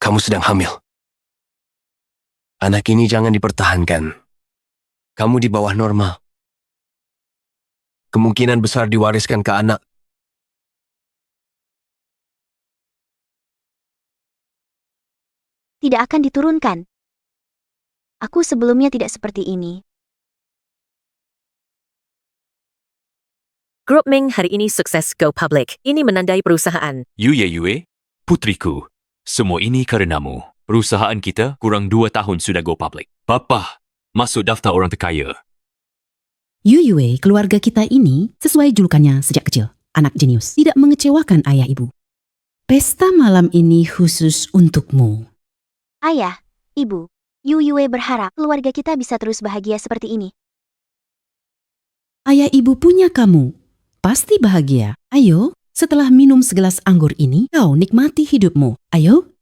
Kamu sedang hamil. Anak ini jangan dipertahankan. Kamu di bawah normal. Kemungkinan besar diwariskan ke anak. Tidak akan diturunkan. Aku sebelumnya tidak seperti ini. Grup Ming hari ini sukses go public. Ini menandai perusahaan. Yue, putriku, semua ini karenamu. Perusahaan kita kurang 2 tahun sudah go public. Papa, masuk daftar orang terkaya. Yue, keluarga kita ini sesuai julukannya sejak kecil. Anak jenius. Tidak mengecewakan ayah ibu. Pesta malam ini khusus untukmu. Ayah, Ibu, Yue berharap keluarga kita bisa terus bahagia seperti ini. Ayah ibu punya kamu. Pasti bahagia. Ayo, setelah minum segelas anggur ini, kau nikmati hidupmu. Ayo.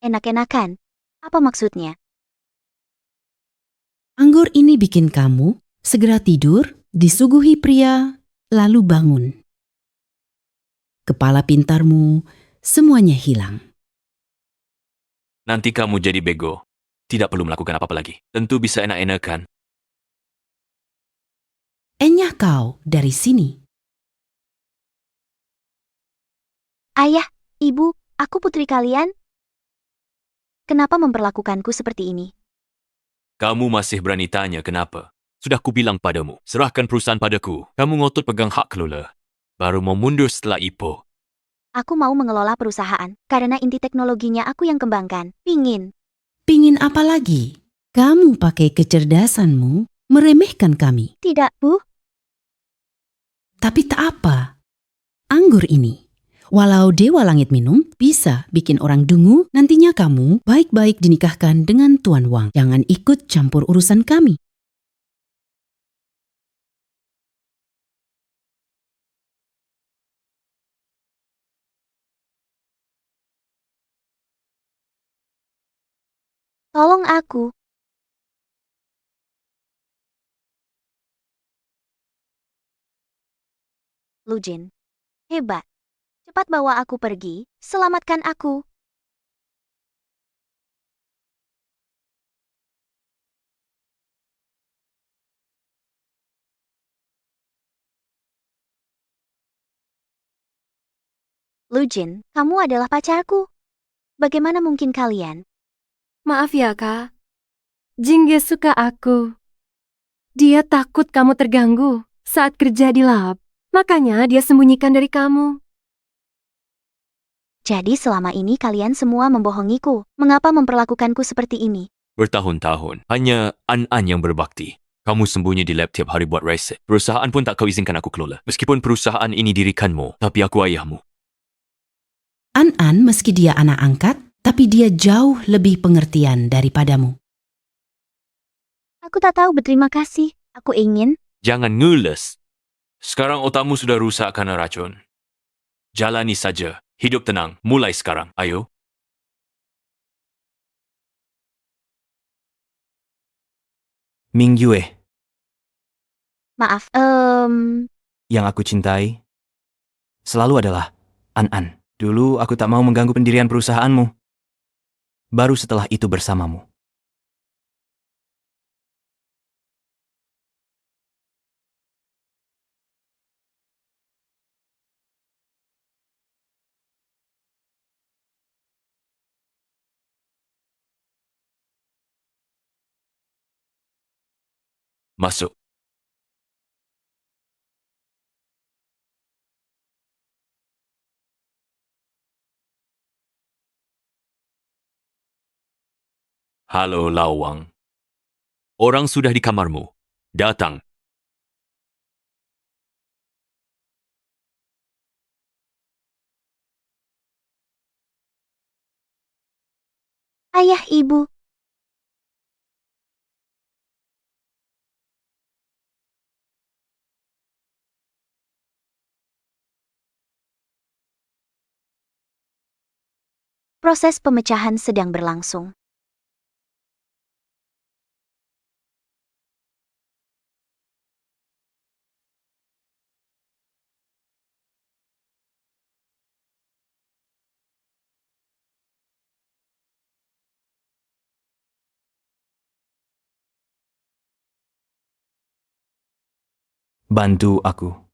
Enak-enakan. Apa maksudnya? Anggur ini bikin kamu segera tidur, disuguhi pria, lalu bangun. Kepala pintarmu, semuanya hilang. Nanti kamu jadi bego. Tidak perlu melakukan apa-apa lagi. Tentu bisa enak-enakan. Enyah kau dari sini. Ayah, Ibu, aku putri kalian. Kenapa memperlakukanku seperti ini? Kamu masih berani tanya kenapa? Sudah kubilang padamu, serahkan perusahaan padaku. Kamu ngotot pegang hak kelola. Baru mau mundur setelah IPO. Aku mau mengelola perusahaan, karena inti teknologinya aku yang kembangkan. Pingin apa lagi? Kamu pakai kecerdasanmu meremehkan kami. Tidak, Bu. Tapi tak apa. Anggur ini, walau dewa langit minum, bisa bikin orang dungu. Nantinya kamu baik-baik dinikahkan dengan Tuan Wang. Jangan ikut campur urusan kami. Tolong aku. Lu Jin. Hebat. Cepat bawa aku pergi, selamatkan aku. Lu Jin, kamu adalah pacarku. Bagaimana mungkin kalian? Maaf ya, Kak. Jingge suka aku. Dia takut kamu terganggu saat kerja di lab. Makanya dia sembunyikan dari kamu. Jadi selama ini kalian semua membohongiku. Mengapa memperlakukanku seperti ini? Bertahun-tahun, hanya An-An yang berbakti. Kamu sembunyi di lab tiap hari buat reset. Perusahaan pun tak kau izinkan aku kelola. Meskipun perusahaan ini dirikanmu, tapi aku ayahmu. An-An meski dia anak angkat, tapi dia jauh lebih pengertian daripadamu. Aku tak tahu berterima kasih. Aku ingin. Jangan ngeles. Sekarang otakmu sudah rusak karena racun. Jalani saja. Hidup tenang. Mulai sekarang. Ayo. Ming Yue, Maaf, yang aku cintai, selalu adalah An-An. Dulu aku tak mau mengganggu pendirian perusahaanmu. Baru setelah itu bersamamu. Masuk. Halo, Lawang. Orang sudah di kamarmu. Datang. ayah, Ibu. Proses pemecahan sedang berlangsung. Bantu aku.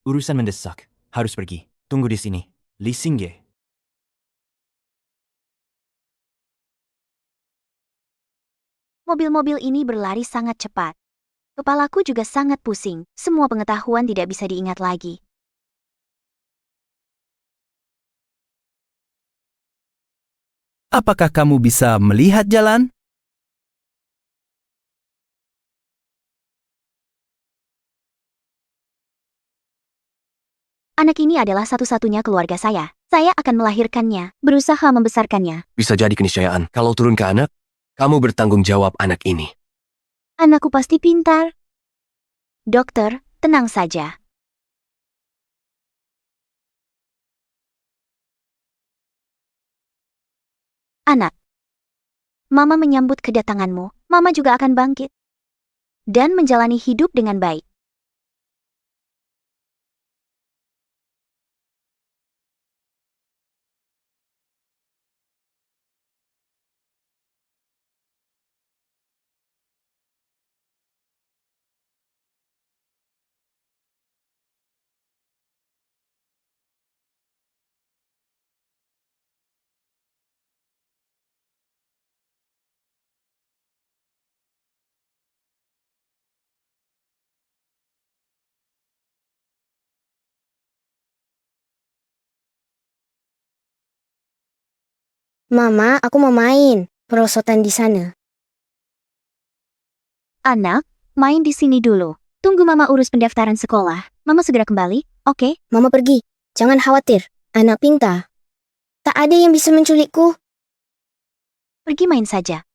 Urusan mendesak. Harus pergi. Tunggu di sini. Li Xingye. Mobil-mobil ini berlari sangat cepat. Kepalaku juga sangat pusing. Semua pengetahuan tidak bisa diingat lagi. Apakah kamu bisa melihat jalan? Anak ini adalah satu-satunya keluarga saya. Saya akan melahirkannya, berusaha membesarkannya. Bisa jadi keniscayaan. Kalau turun ke anak, kamu bertanggung jawab anak ini. Anakku pasti pintar. Dokter, tenang saja. Anak, Mama menyambut kedatanganmu. Mama juga akan bangkit dan menjalani hidup dengan baik. Mama, aku mau main. Perosotan di sana. Anak, main di sini dulu. Tunggu Mama urus pendaftaran sekolah. Mama segera kembali, oke? Mama pergi. Jangan khawatir. Anak pintar. Tak ada yang bisa menculikku. Pergi main saja.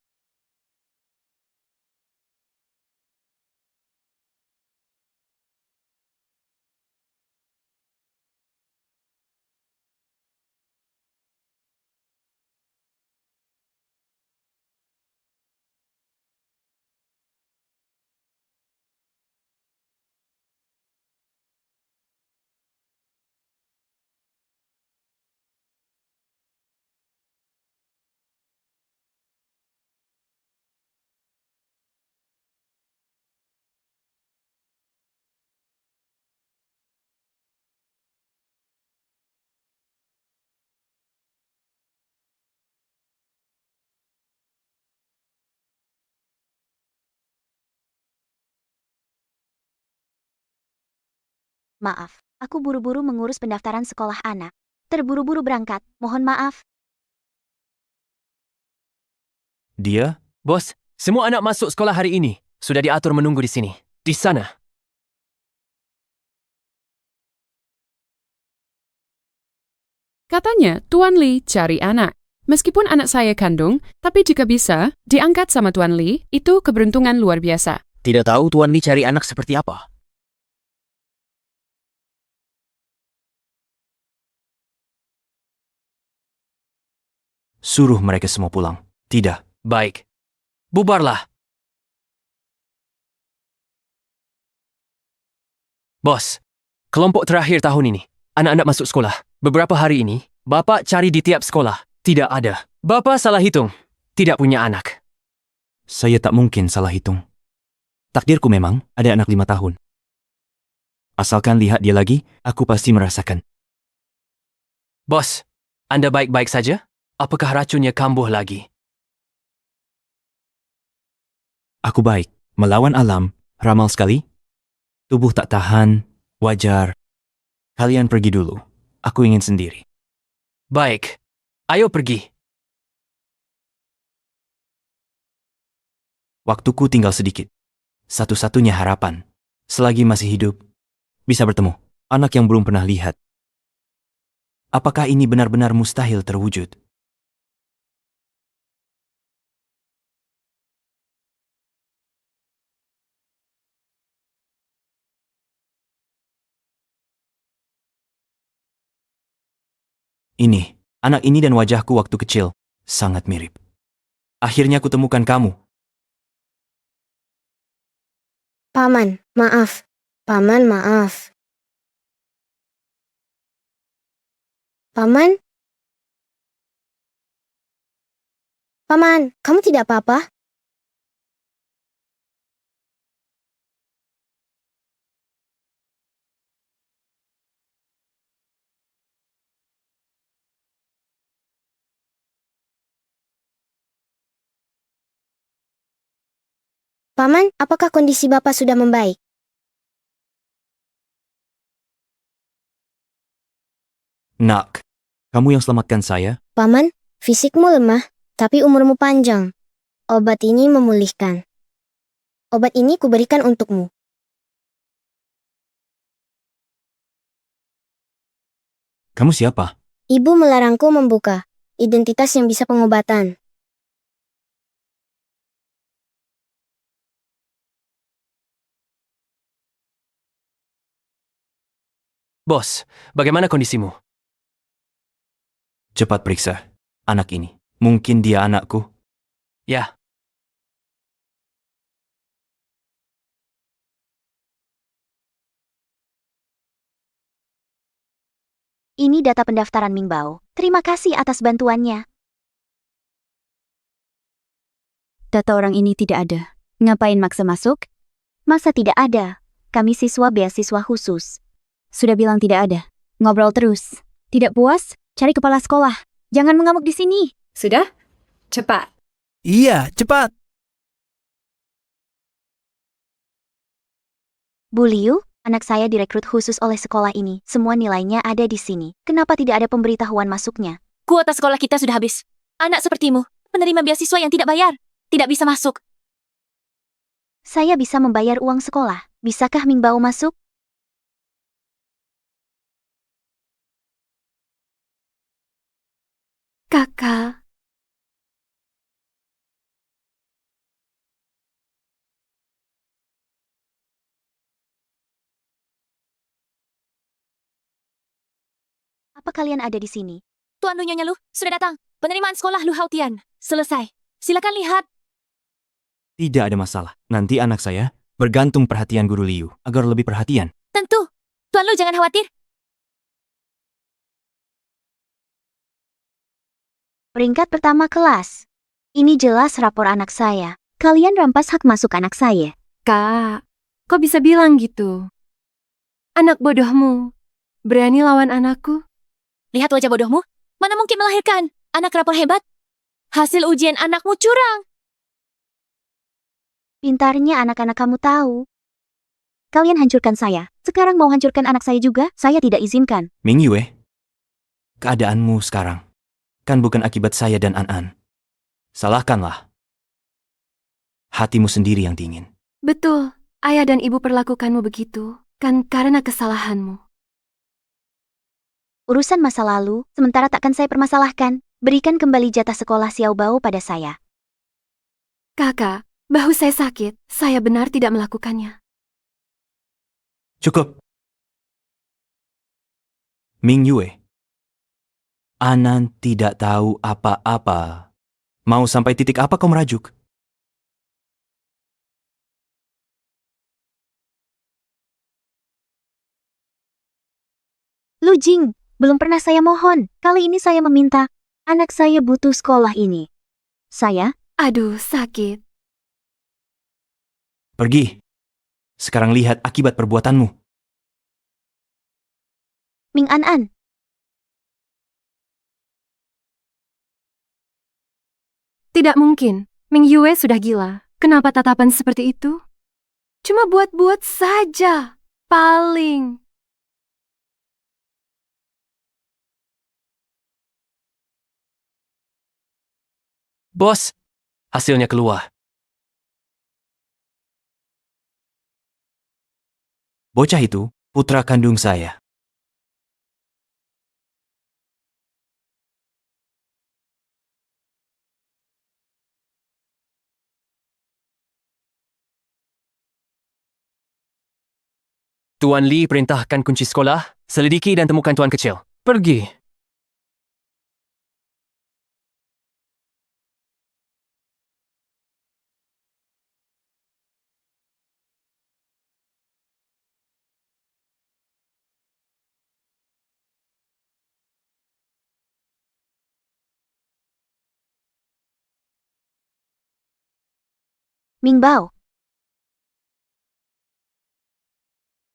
Maaf, aku buru-buru mengurus pendaftaran sekolah anak. Terburu-buru berangkat, mohon maaf. Dia? Bos, semua anak masuk sekolah hari ini. Sudah diatur menunggu di sini. Di sana. Katanya, Tuan Li cari anak. Meskipun anak saya kandung, tapi jika bisa, diangkat sama Tuan Li, itu keberuntungan luar biasa. Tidak tahu Tuan Li cari anak seperti apa. Suruh mereka semua pulang. Tidak. Baik. Bubarlah. Bos, kelompok terakhir tahun ini. Anak-anak masuk sekolah. Beberapa hari ini, Bapak cari di tiap sekolah. Tidak ada. Bapak salah hitung. Tidak punya anak. Saya tak mungkin salah hitung. Takdirku memang ada anak 5 tahun. Asalkan lihat dia lagi, aku pasti merasakan. Bos, Anda baik-baik saja? Apakah racunnya kambuh lagi? Aku baik. Melawan alam, ramal sekali. Tubuh tak tahan, wajar. Kalian pergi dulu. Aku ingin sendiri. Baik. Ayo pergi. Waktuku tinggal sedikit. Satu-satunya harapan. Selagi masih hidup, bisa bertemu anak yang belum pernah lihat. Apakah ini benar-benar mustahil terwujud? Ini, anak ini dan wajahku waktu kecil, sangat mirip. Akhirnya kutemukan kamu. Paman, maaf. Paman, maaf. Paman? Paman, kamu tidak apa-apa? Paman, apakah kondisi Bapak sudah membaik? Nak, kamu yang selamatkan saya? Paman, fisikmu lemah, tapi umurmu panjang. Obat ini memulihkan. Obat ini kuberikan untukmu. Kamu siapa? Ibu melarangku membuka identitas yang bisa pengobatan. Bos, bagaimana kondisimu? Cepat periksa anak ini. Mungkin dia anakku. Ya. Ini data pendaftaran Mingbao. Terima kasih atas bantuannya. Data orang ini tidak ada. Ngapain maksa masuk? Masa tidak ada? Kami siswa beasiswa khusus. Sudah bilang tidak ada. Ngobrol terus. Tidak puas? Cari kepala sekolah. Jangan mengamuk di sini. Sudah? Cepat. Iya, cepat. Bu Liu, anak saya direkrut khusus oleh sekolah ini. Semua nilainya ada di sini. Kenapa tidak ada pemberitahuan masuknya? Kuota sekolah kita sudah habis. Anak sepertimu, penerima beasiswa yang tidak bayar, tidak bisa masuk. Saya bisa membayar uang sekolah. Bisakah Mingbao masuk? Kakak. Apa kalian ada di sini? Tuan Lu Nyonya Lu, sudah datang. Penerimaan sekolah Lu Hautian. Selesai. Silakan lihat. Tidak ada masalah. Nanti anak saya bergantung perhatian Guru Liu agar lebih perhatian. Tentu. Tuan Lu jangan khawatir. Peringkat pertama kelas. Ini jelas rapor anak saya. Kalian rampas hak masuk anak saya. Kak, kok bisa bilang gitu? Anak bodohmu. Berani lawan anakku? Lihat wajah bodohmu. Mana mungkin melahirkan anak rapor hebat? Hasil ujian anakmu curang. Pintarnya anak-anak kamu tahu. Kalian hancurkan saya. Sekarang mau hancurkan anak saya juga? Saya tidak izinkan. Ming Yue, keadaanmu sekarang kan bukan akibat saya dan An-An. Salahkanlah hatimu sendiri yang dingin. Betul. Ayah dan ibu perlakukanmu begitu. Kan karena kesalahanmu. Urusan masa lalu, sementara takkan saya permasalahkan. Berikan kembali jatah sekolah Xiao Bao pada saya. Kakak, bahu saya sakit. Saya benar tidak melakukannya. Cukup. Ming Yue, Anan tidak tahu apa-apa. Mau sampai titik apa kau merajuk? Lu Jing, belum pernah saya mohon. Kali ini saya meminta. Anak saya butuh sekolah ini. Saya? Aduh, sakit. Pergi. Sekarang lihat akibat perbuatanmu. Ming An-An. Tidak mungkin. Ming Yue sudah gila. Kenapa tatapan seperti itu? Cuma buat-buat saja. Paling. Bos, hasilnya keluar. Bocah itu putra kandung saya. Tuan Li perintahkan kunci sekolah, selidiki dan temukan tuan kecil. Pergi. Ming Bao.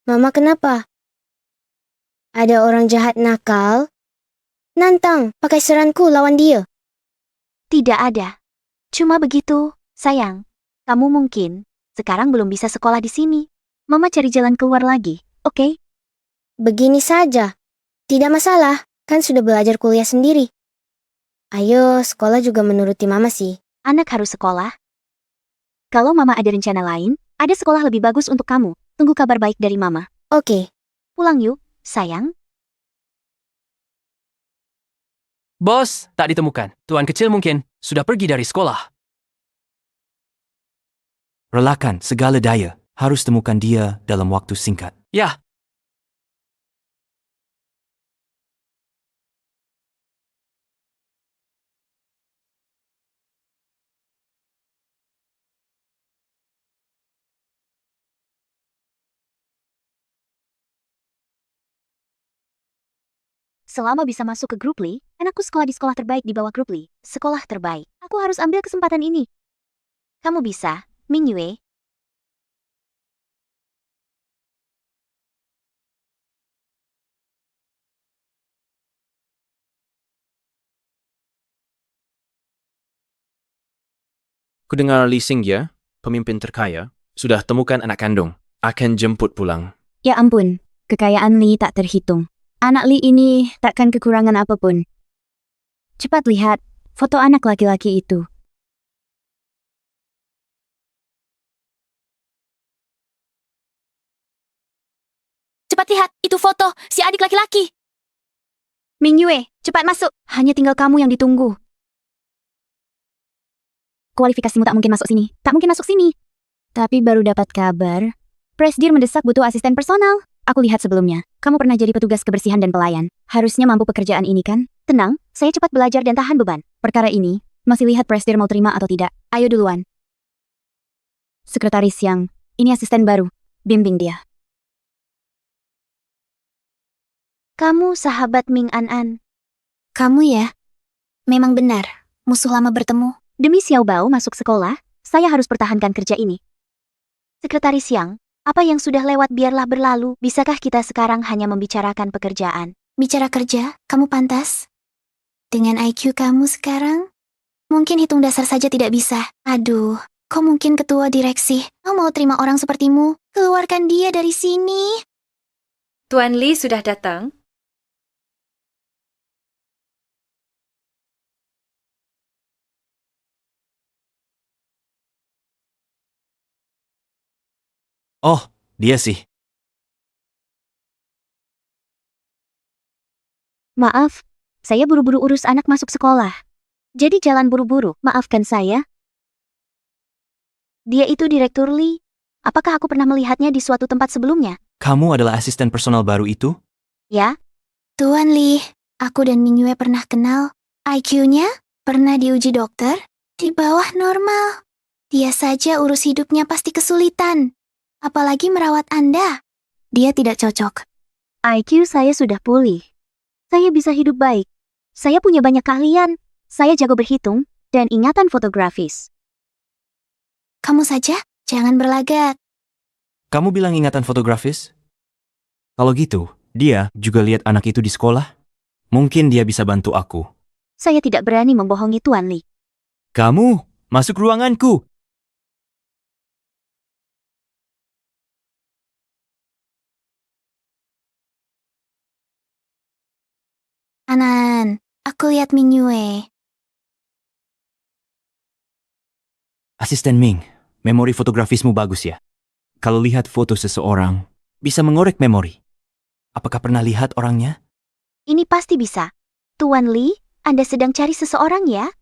Mama kenapa? Ada orang jahat nakal? Nantang pakai seranku lawan dia. Tidak ada. Cuma begitu, sayang. Kamu mungkin sekarang belum bisa sekolah di sini. Mama cari jalan keluar lagi, oke? Begini saja. Tidak masalah, kan sudah belajar kuliah sendiri. Ayo, sekolah juga menuruti Mama sih. Anak harus sekolah. Kalau Mama ada rencana lain, ada sekolah lebih bagus untuk kamu. Tunggu kabar baik dari Mama. Oke. Pulang yuk, sayang. Bos, tak ditemukan. Tuan kecil mungkin sudah pergi dari sekolah. Relakan segala daya. Harus temukan dia dalam waktu singkat. Ya, Selama bisa masuk ke grup Li, anakku sekolah di sekolah terbaik di bawah grup Li. Sekolah terbaik. Aku harus ambil kesempatan ini. Kamu bisa, Ming Yue. Kudengar Li Xingye, pemimpin terkaya, sudah temukan anak kandung. Akan jemput pulang. Ya ampun, kekayaan Li tak terhitung. Anak Li ini takkan kekurangan apapun. Cepat lihat foto anak laki-laki itu. Cepat lihat, itu foto si adik laki-laki. Ming Yue, cepat masuk. Hanya tinggal kamu yang ditunggu. Kualifikasimu tak mungkin masuk sini. Tak mungkin masuk sini. Tapi baru dapat kabar. Presdir mendesak butuh asisten personal. Aku lihat sebelumnya. Kamu pernah jadi petugas kebersihan dan pelayan. Harusnya mampu pekerjaan ini kan? Tenang, saya cepat belajar dan tahan beban. Perkara ini, masih lihat Presdir mau terima atau tidak. Ayo duluan. Sekretaris Yang, ini asisten baru. Bimbing dia. Kamu sahabat Ming An. Kamu ya? Memang benar. Musuh lama bertemu. Demi Xiao Bao masuk sekolah, saya harus pertahankan kerja ini. Sekretaris Yang, apa yang sudah lewat biarlah berlalu. Bisakah kita sekarang hanya membicarakan pekerjaan? Bicara kerja, kamu pantas. Dengan IQ kamu sekarang, mungkin hitung dasar saja tidak bisa. Aduh, kau mungkin ketua direksi. Kau mau terima orang sepertimu? Keluarkan dia dari sini. Tuan Li sudah datang. Oh, dia sih. Maaf, saya buru-buru urus anak masuk sekolah. Jadi jalan buru-buru, maafkan saya. Dia itu Direktur Li. Apakah aku pernah melihatnya di suatu tempat sebelumnya? Kamu adalah asisten personal baru itu? Ya. Tuan Li, aku dan Ming Yue pernah kenal. IQ-nya pernah diuji dokter di bawah normal. Dia saja urus hidupnya pasti kesulitan. Apalagi merawat Anda. Dia tidak cocok. IQ saya sudah pulih. Saya bisa hidup baik. Saya punya banyak keahlian. Saya jago berhitung dan ingatan fotografis. Kamu saja, jangan berlagak. Kamu bilang ingatan fotografis? Kalau gitu, dia juga lihat anak itu di sekolah? Mungkin dia bisa bantu aku. Saya tidak berani membohongi Tuan Li. Kamu, masuk ruanganku! Anan, aku lihat Ming Yue. Asisten Ming, memori fotografismu bagus ya. Kalau lihat foto seseorang, bisa mengorek memori. Apakah pernah lihat orangnya? Ini pasti bisa. Tuan Li, Anda sedang cari seseorang ya?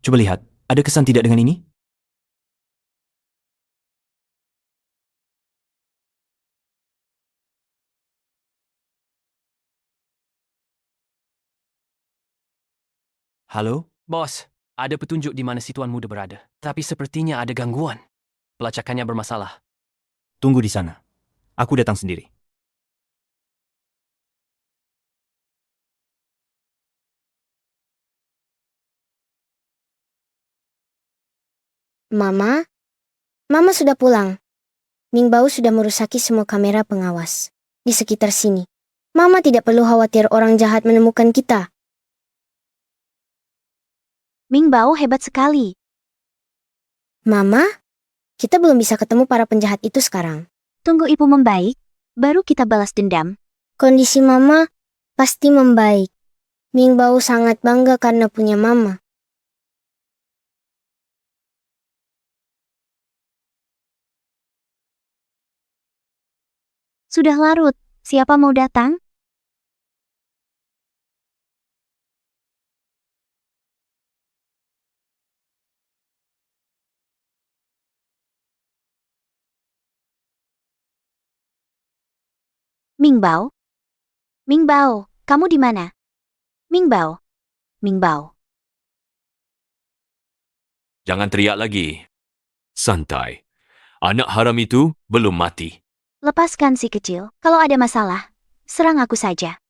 Coba lihat, ada kesan tidak dengan ini? Halo? bos, ada petunjuk di mana si tuan muda berada. Tapi sepertinya ada gangguan. Pelacakannya bermasalah. Tunggu di sana. Aku datang sendiri. Mama? Mama sudah pulang. Ming Bao sudah merusaki semua kamera pengawas di sekitar sini. Mama tidak perlu khawatir orang jahat menemukan kita. Ming Bao hebat sekali. Mama? Kita belum bisa ketemu para penjahat itu sekarang. Tunggu ibu membaik, baru kita balas dendam. Kondisi Mama pasti membaik. Ming Bao sangat bangga karena punya Mama. Sudah larut, siapa mau datang? Ming Bao? Ming Bao, kamu di mana? Ming Bao? Ming Bao. Jangan teriak lagi. Santai. Anak haram itu belum mati. Lepaskan si kecil, kalau ada masalah, serang aku saja.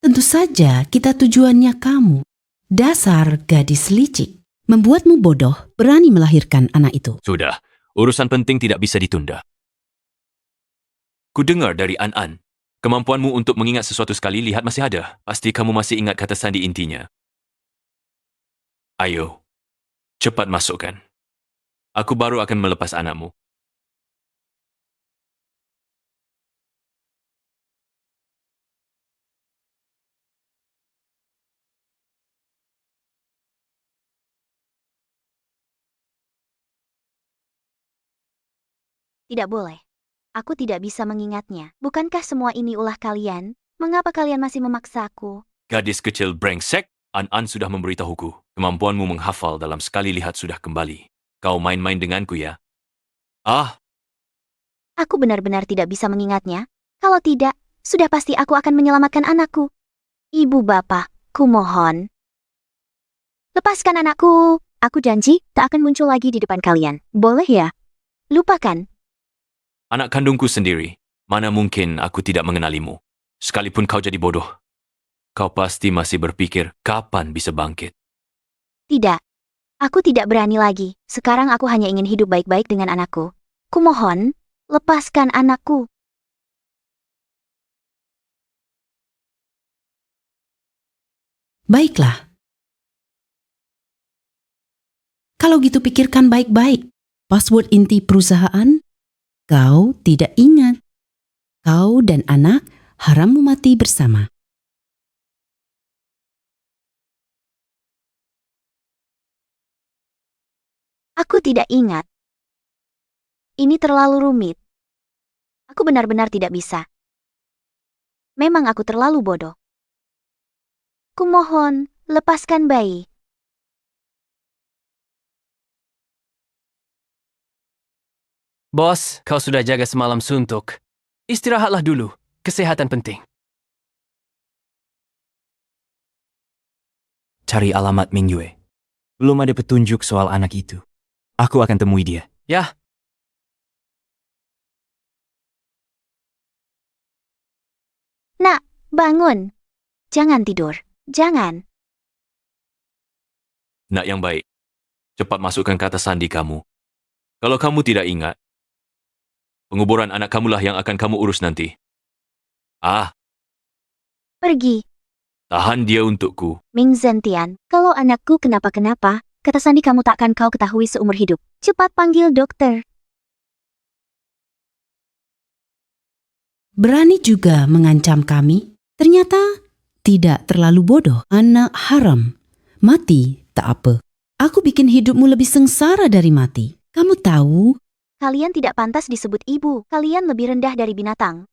Tentu saja kita tujuannya kamu. Dasar gadis licik. Membuatmu bodoh berani melahirkan anak itu. Sudah. Urusan penting tidak bisa ditunda. Ku dengar dari An-An. Kemampuanmu untuk mengingat sesuatu sekali lihat masih ada. Pasti kamu masih ingat kata sandi intinya. Ayo. Cepat masukkan. Aku baru akan melepas anakmu. Tidak boleh. Aku tidak bisa mengingatnya. Bukankah semua ini ulah kalian? Mengapa kalian masih memaksaku? Gadis kecil brengsek, An-An sudah memberitahuku. Kemampuanmu menghafal dalam sekali lihat sudah kembali. Kau main-main denganku ya? Ah, Aku benar-benar tidak bisa mengingatnya. Kalau tidak, sudah pasti aku akan menyelamatkan anakku. Ibu bapak, ku mohon. Lepaskan anakku. Aku janji tak akan muncul lagi di depan kalian. Boleh ya? Lupakan. anak kandungku sendiri. Mana mungkin aku tidak mengenalimu. Sekalipun kau jadi bodoh. Kau pasti masih berpikir kapan bisa bangkit. Tidak. Aku tidak berani lagi. Sekarang aku hanya ingin hidup baik-baik dengan anakku. Kumohon, lepaskan anakku. Baiklah. Kalau gitu pikirkan baik-baik. Password inti perusahaan, kau tidak ingat. Kau dan anak haram mati bersama. Aku tidak ingat. Ini terlalu rumit. Aku benar-benar tidak bisa. Memang aku terlalu bodoh. Kumohon, lepaskan bayi. Bos, kau sudah jaga semalam suntuk. Istirahatlah dulu. Kesehatan penting. Cari alamat Ming Yue. Belum ada petunjuk soal anak itu. Aku akan temui dia. Ya, Nak, bangun. Jangan tidur. Jangan. Nak yang baik, cepat masukkan kata sandi kamu. Kalau kamu tidak ingat, penguburan anak kamulah yang akan kamu urus nanti. Ah, Pergi. tahan dia untukku. Ming Zentian, kalau anakku kenapa-kenapa, kata sandi kamu takkan kau ketahui seumur hidup. Cepat panggil dokter. Berani juga mengancam kami? Ternyata tidak terlalu bodoh. Anak haram. Mati tak apa. Aku bikin hidupmu lebih sengsara dari mati. Kamu tahu? Kalian tidak pantas disebut ibu. Kalian lebih rendah dari binatang.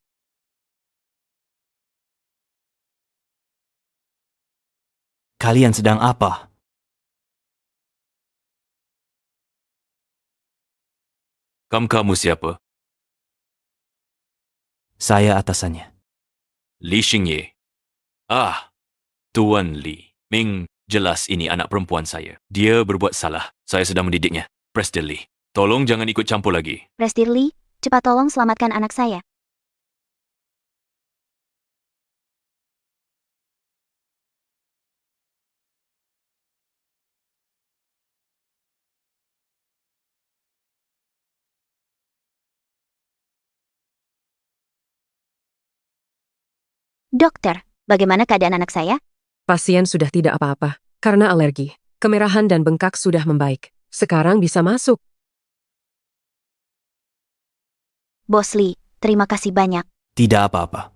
Kalian sedang apa? Kamu siapa? Saya atasannya. Li Xingye. Ah, Tuan Li. Ming, jelas ini anak perempuan saya. Dia berbuat salah. Saya sedang mendidiknya. Preston Li. Tolong jangan ikut campur lagi. Prestirli, cepat tolong selamatkan anak saya. Dokter, bagaimana keadaan anak saya? Pasien sudah tidak apa-apa karena alergi. Kemerahan dan bengkak sudah membaik. Sekarang bisa masuk. Bos Lee, terima kasih banyak. Tidak apa-apa.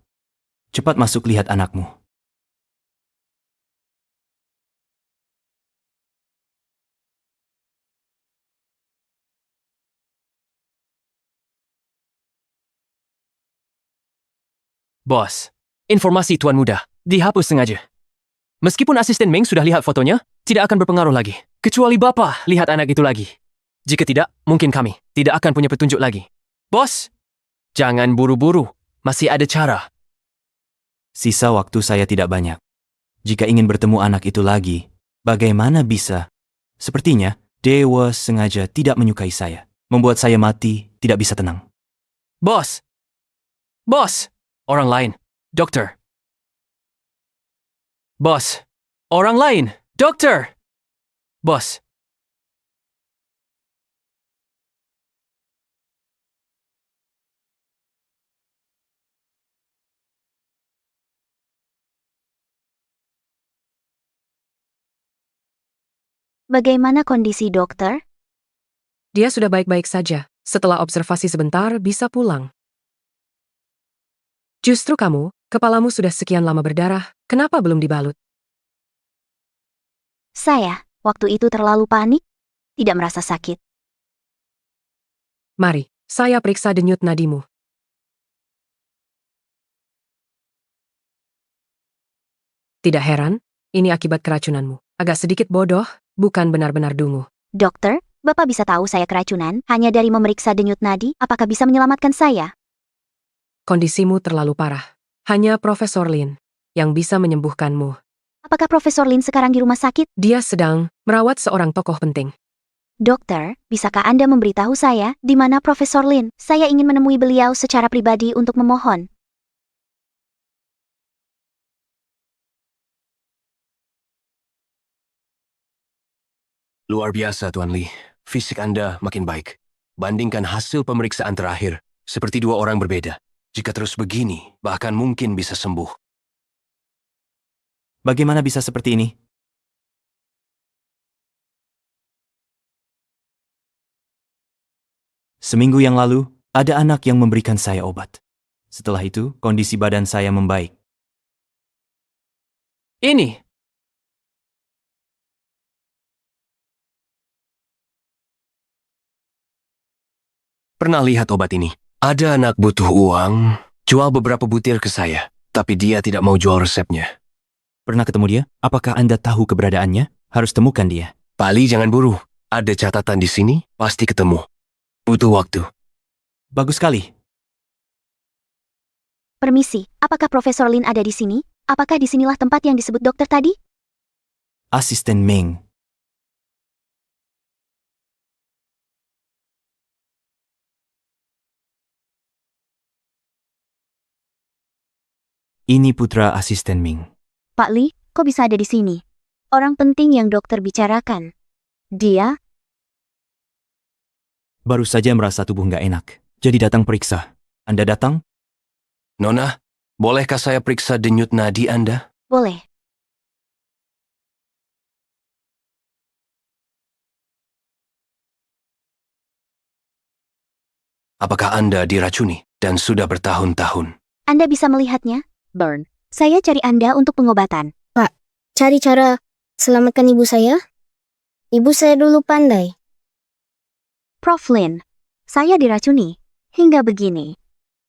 Cepat masuk lihat anakmu. Bos, informasi Tuan Muda dihapus sengaja. Meskipun asisten Ming sudah lihat fotonya, tidak akan berpengaruh lagi. Kecuali Bapa lihat anak itu lagi. Jika tidak, mungkin kami tidak akan punya petunjuk lagi. Bos, jangan buru-buru. Masih ada cara. Sisa waktu saya tidak banyak. Jika ingin bertemu anak itu lagi, bagaimana bisa? Sepertinya, Dewa sengaja tidak menyukai saya. Membuat saya mati, tidak bisa tenang. Bos! Bos! Orang lain. Dokter. Bos. Orang lain. Dokter. Bos. Bagaimana kondisi dokter? Dia sudah baik-baik saja. Setelah observasi sebentar, bisa pulang. Justru kamu, kepalamu sudah sekian lama berdarah, kenapa belum dibalut? Saya, waktu itu terlalu panik, tidak merasa sakit. Mari, saya periksa denyut nadimu. Tidak heran, ini akibat keracunanmu. Agak sedikit bodoh, bukan benar-benar dungu. Dokter, Bapak bisa tahu saya keracunan hanya dari memeriksa denyut nadi, apakah bisa menyelamatkan saya? Kondisimu terlalu parah. Hanya Profesor Lin yang bisa menyembuhkanmu. Apakah Profesor Lin sekarang di rumah sakit? Dia sedang merawat seorang tokoh penting. Dokter, bisakah Anda memberitahu saya di mana Profesor Lin? Saya ingin menemui beliau secara pribadi untuk memohon. Luar biasa, Tuan Lee. Fisik Anda makin baik. Bandingkan hasil pemeriksaan terakhir, seperti dua orang berbeda. Jika terus begini, bahkan mungkin bisa sembuh. Bagaimana bisa seperti ini? Seminggu yang lalu, ada anak yang memberikan saya obat. Setelah itu, kondisi badan saya membaik. Ini. Pernah lihat obat ini? Ada anak butuh uang, jual beberapa butir ke saya, tapi dia tidak mau jual resepnya. Pernah ketemu dia? Apakah Anda tahu keberadaannya? Harus temukan dia. Pak Lee, jangan buru. Ada catatan di sini, pasti ketemu. Butuh waktu. Bagus sekali. Permisi, apakah Profesor Lin ada di sini? Apakah disinilah tempat yang disebut dokter tadi? Asisten Ming. Ini putra asisten Ming. Pak Lee, kok bisa ada di sini? Orang penting yang dokter bicarakan. Dia? Baru saja merasa tubuh nggak enak. Jadi datang periksa. Anda datang? Nona, bolehkah saya periksa denyut nadi Anda? Boleh. Apakah Anda diracuni dan sudah bertahun-tahun? Anda bisa melihatnya? Burn. Saya cari Anda untuk pengobatan. Pak, cari cara selamatkan ibu saya? Ibu saya dulu pandai. Prof. Lin, saya diracuni. Hingga begini.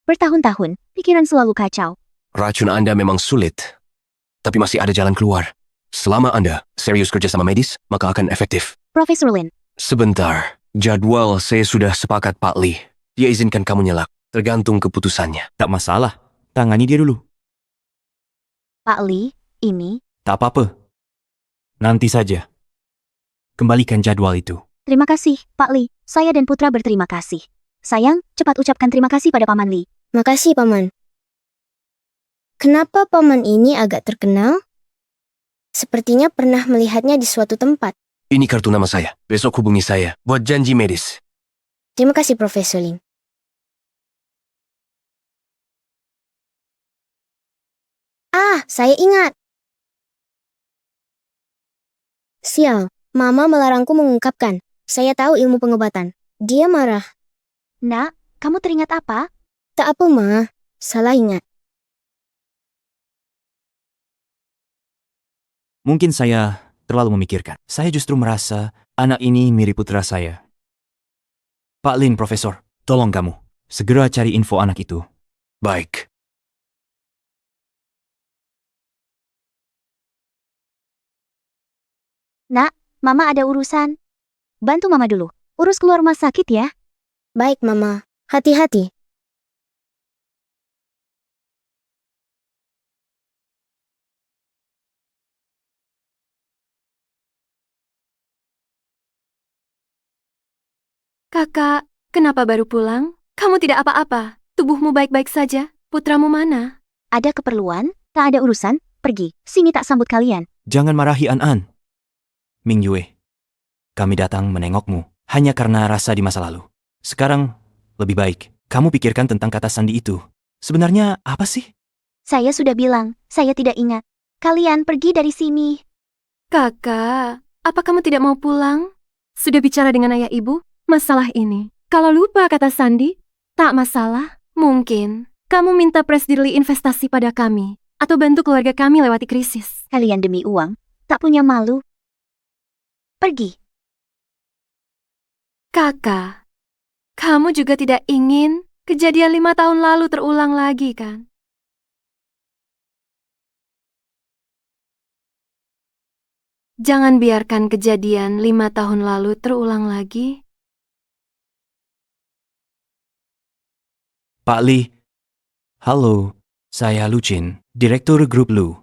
Bertahun-tahun, pikiran selalu kacau. Racun Anda memang sulit, tapi masih ada jalan keluar. Selama Anda serius kerja sama medis, maka akan efektif. Profesor Lin. Sebentar, jadwal saya sudah sepakat Pak Lee. Dia izinkan kamu nyelak, tergantung keputusannya. Tak masalah, tangani dia dulu. Pak Lee, ini... Tak apa-apa. Nanti saja. Kembalikan jadwal itu. Terima kasih, Pak Lee. Saya dan Putra berterima kasih. Sayang, cepat ucapkan terima kasih pada Paman Lee. Makasih, Paman. Kenapa Paman ini agak terkenal? Sepertinya pernah melihatnya di suatu tempat. Ini kartu nama saya. Besok hubungi saya buat janji medis. Terima kasih, Profesor Lin. Ah, saya ingat. Sial, Mama melarangku mengungkapkan. Saya tahu ilmu pengobatan. Dia marah. Nak, kamu teringat apa? Tak apa, Ma. Salah ingat. Mungkin saya terlalu memikirkan. Saya justru merasa anak ini mirip putra saya. Pak Lin, Profesor, tolong kamu. Segera cari info anak itu. Baik. Nak, Mama ada urusan. Bantu Mama dulu. Urus keluar rumah sakit ya. Baik, Mama. Hati-hati. Kakak, kenapa baru pulang? Kamu tidak apa-apa. Tubuhmu baik-baik saja. Putramu mana? Ada keperluan? Tak ada urusan? Pergi. Sini tak sambut kalian. Jangan marahi An-An. Ming Yue, kami datang menengokmu hanya karena rasa di masa lalu. Sekarang, lebih baik kamu pikirkan tentang kata sandi itu. Sebenarnya apa sih? Saya sudah bilang, saya tidak ingat. Kalian pergi dari sini. Kakak, apa kamu tidak mau pulang? Sudah bicara dengan ayah ibu? Masalah ini. Kalau lupa kata sandi, tak masalah. Mungkin kamu minta press deal investasi pada kami. Atau bantu keluarga kami lewati krisis. Kalian demi uang, tak punya malu. Pergi. Kakak, kamu juga tidak ingin kejadian 5 tahun lalu terulang lagi, kan? Jangan biarkan kejadian 5 tahun lalu terulang lagi. Pak Li. Halo, saya Lucin, Direktur Grup Lu.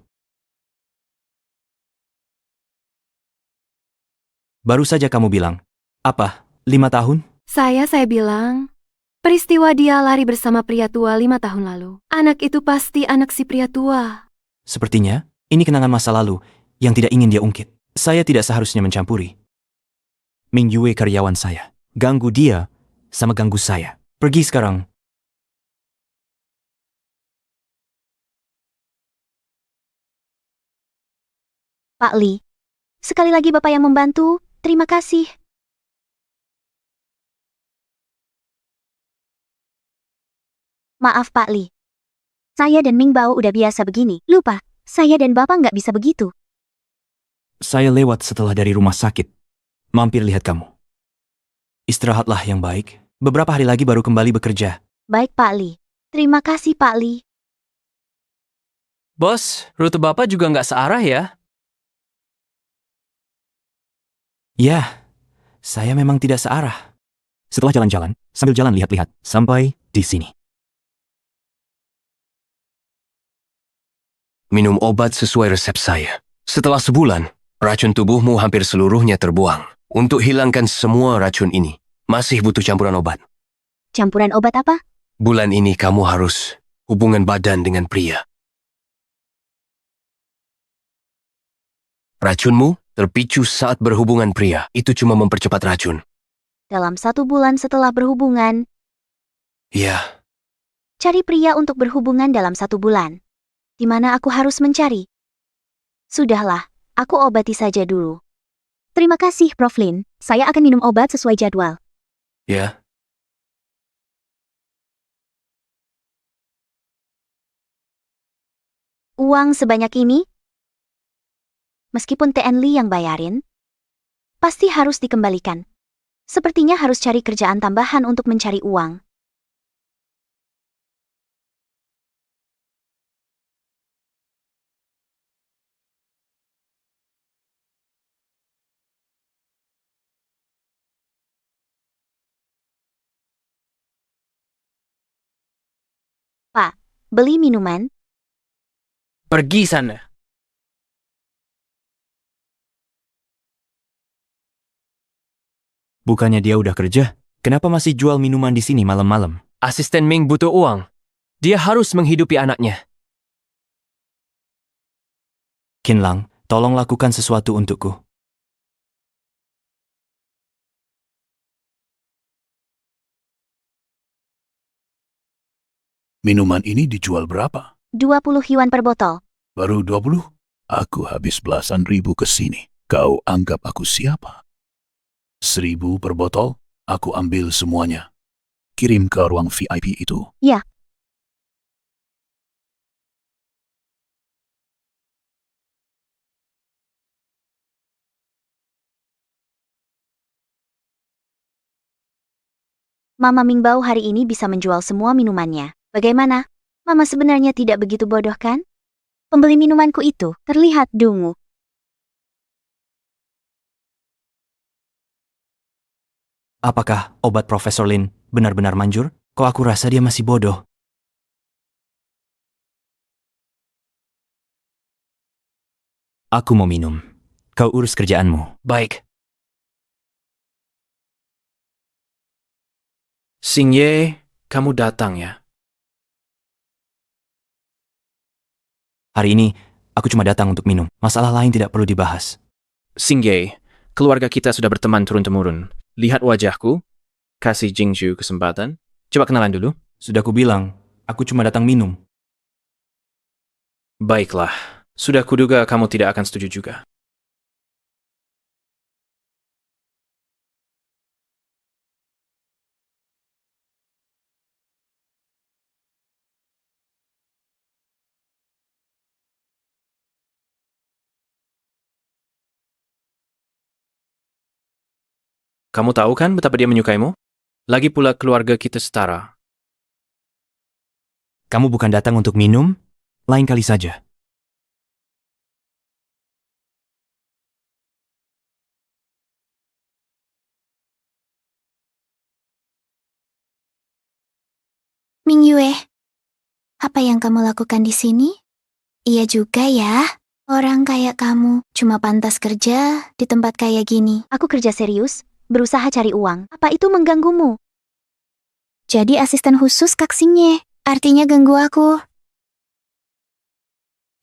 Baru saja kamu bilang, apa, 5 tahun? Saya bilang, peristiwa dia lari bersama pria tua 5 tahun lalu. Anak itu pasti anak si pria tua. Sepertinya, ini kenangan masa lalu yang tidak ingin dia ungkit. Saya tidak seharusnya mencampuri. Ming Yue karyawan saya. Ganggu dia sama ganggu saya. Pergi sekarang. Pak Li, sekali lagi Bapak yang membantu, terima kasih. Maaf Pak Li. Saya dan Ming Bao udah biasa begini. Lupa, saya dan Bapak nggak bisa begitu. Saya lewat setelah dari rumah sakit. Mampir lihat kamu. Istirahatlah yang baik. Beberapa hari lagi baru kembali bekerja. Baik Pak Li. Terima kasih Pak Li. Bos, rute Bapak juga nggak searah ya? Ya, saya memang tidak searah. Setelah jalan-jalan, sambil jalan lihat-lihat, sampai di sini. Minum obat sesuai resep saya. Setelah sebulan, racun tubuhmu hampir seluruhnya terbuang. Untuk hilangkan semua racun ini, masih butuh campuran obat. Campuran obat apa? Bulan ini kamu harus hubungan badan dengan pria. Racunmu terpicu saat berhubungan pria. Itu cuma mempercepat racun. Dalam 1 bulan setelah berhubungan, Ya, cari pria untuk berhubungan dalam 1 bulan. Di mana aku harus mencari? Sudahlah, aku obati saja dulu. Terima kasih, Prof. Lin. Saya akan minum obat sesuai jadwal. ya. Uang sebanyak ini? Meskipun TN Li yang bayarin, pasti harus dikembalikan. Sepertinya harus cari kerjaan tambahan untuk mencari uang. Pak, beli minuman? Pergi sana. Bukannya dia udah kerja? Kenapa masih jual minuman di sini malam-malam? Asisten Ming butuh uang. Dia harus menghidupi anaknya. Kinlang, tolong lakukan sesuatu untukku. Minuman ini dijual berapa? 20 yuan per botol. Baru 20? Aku habis belasan ribu ke sini. Kau anggap aku siapa? 1.000 per botol, aku ambil semuanya. Kirim ke ruang VIP itu. Ya. Mama Mingbao hari ini bisa menjual semua minumannya. Bagaimana? Mama sebenarnya tidak begitu bodoh kan? Pembeli minumanku itu terlihat dungu. Apakah obat Profesor Lin benar-benar manjur? Kok aku rasa dia masih bodoh? Aku mau minum. Kau urus kerjaanmu. Baik. Xing Ye, kamu datang ya? Hari ini, aku cuma datang untuk minum. Masalah lain tidak perlu dibahas. Xing Ye, keluarga kita sudah berteman turun-temurun. Lihat wajahku, kasih Jingju kesempatan. Coba kenalan dulu. Sudah kubilang, aku cuma datang minum. Baiklah, sudah kuduga kamu tidak akan setuju juga. Kamu tahu kan betapa dia menyukaimu? Lagi pula keluarga kita setara. Kamu bukan datang untuk minum? Lain kali saja. Ming Yue, apa yang kamu lakukan di sini? Iya juga ya. Orang kayak kamu cuma pantas kerja di tempat kayak gini. Aku kerja serius, berusaha cari uang. Apa itu mengganggumu? Jadi asisten khusus Kak Xingye, artinya ganggu aku.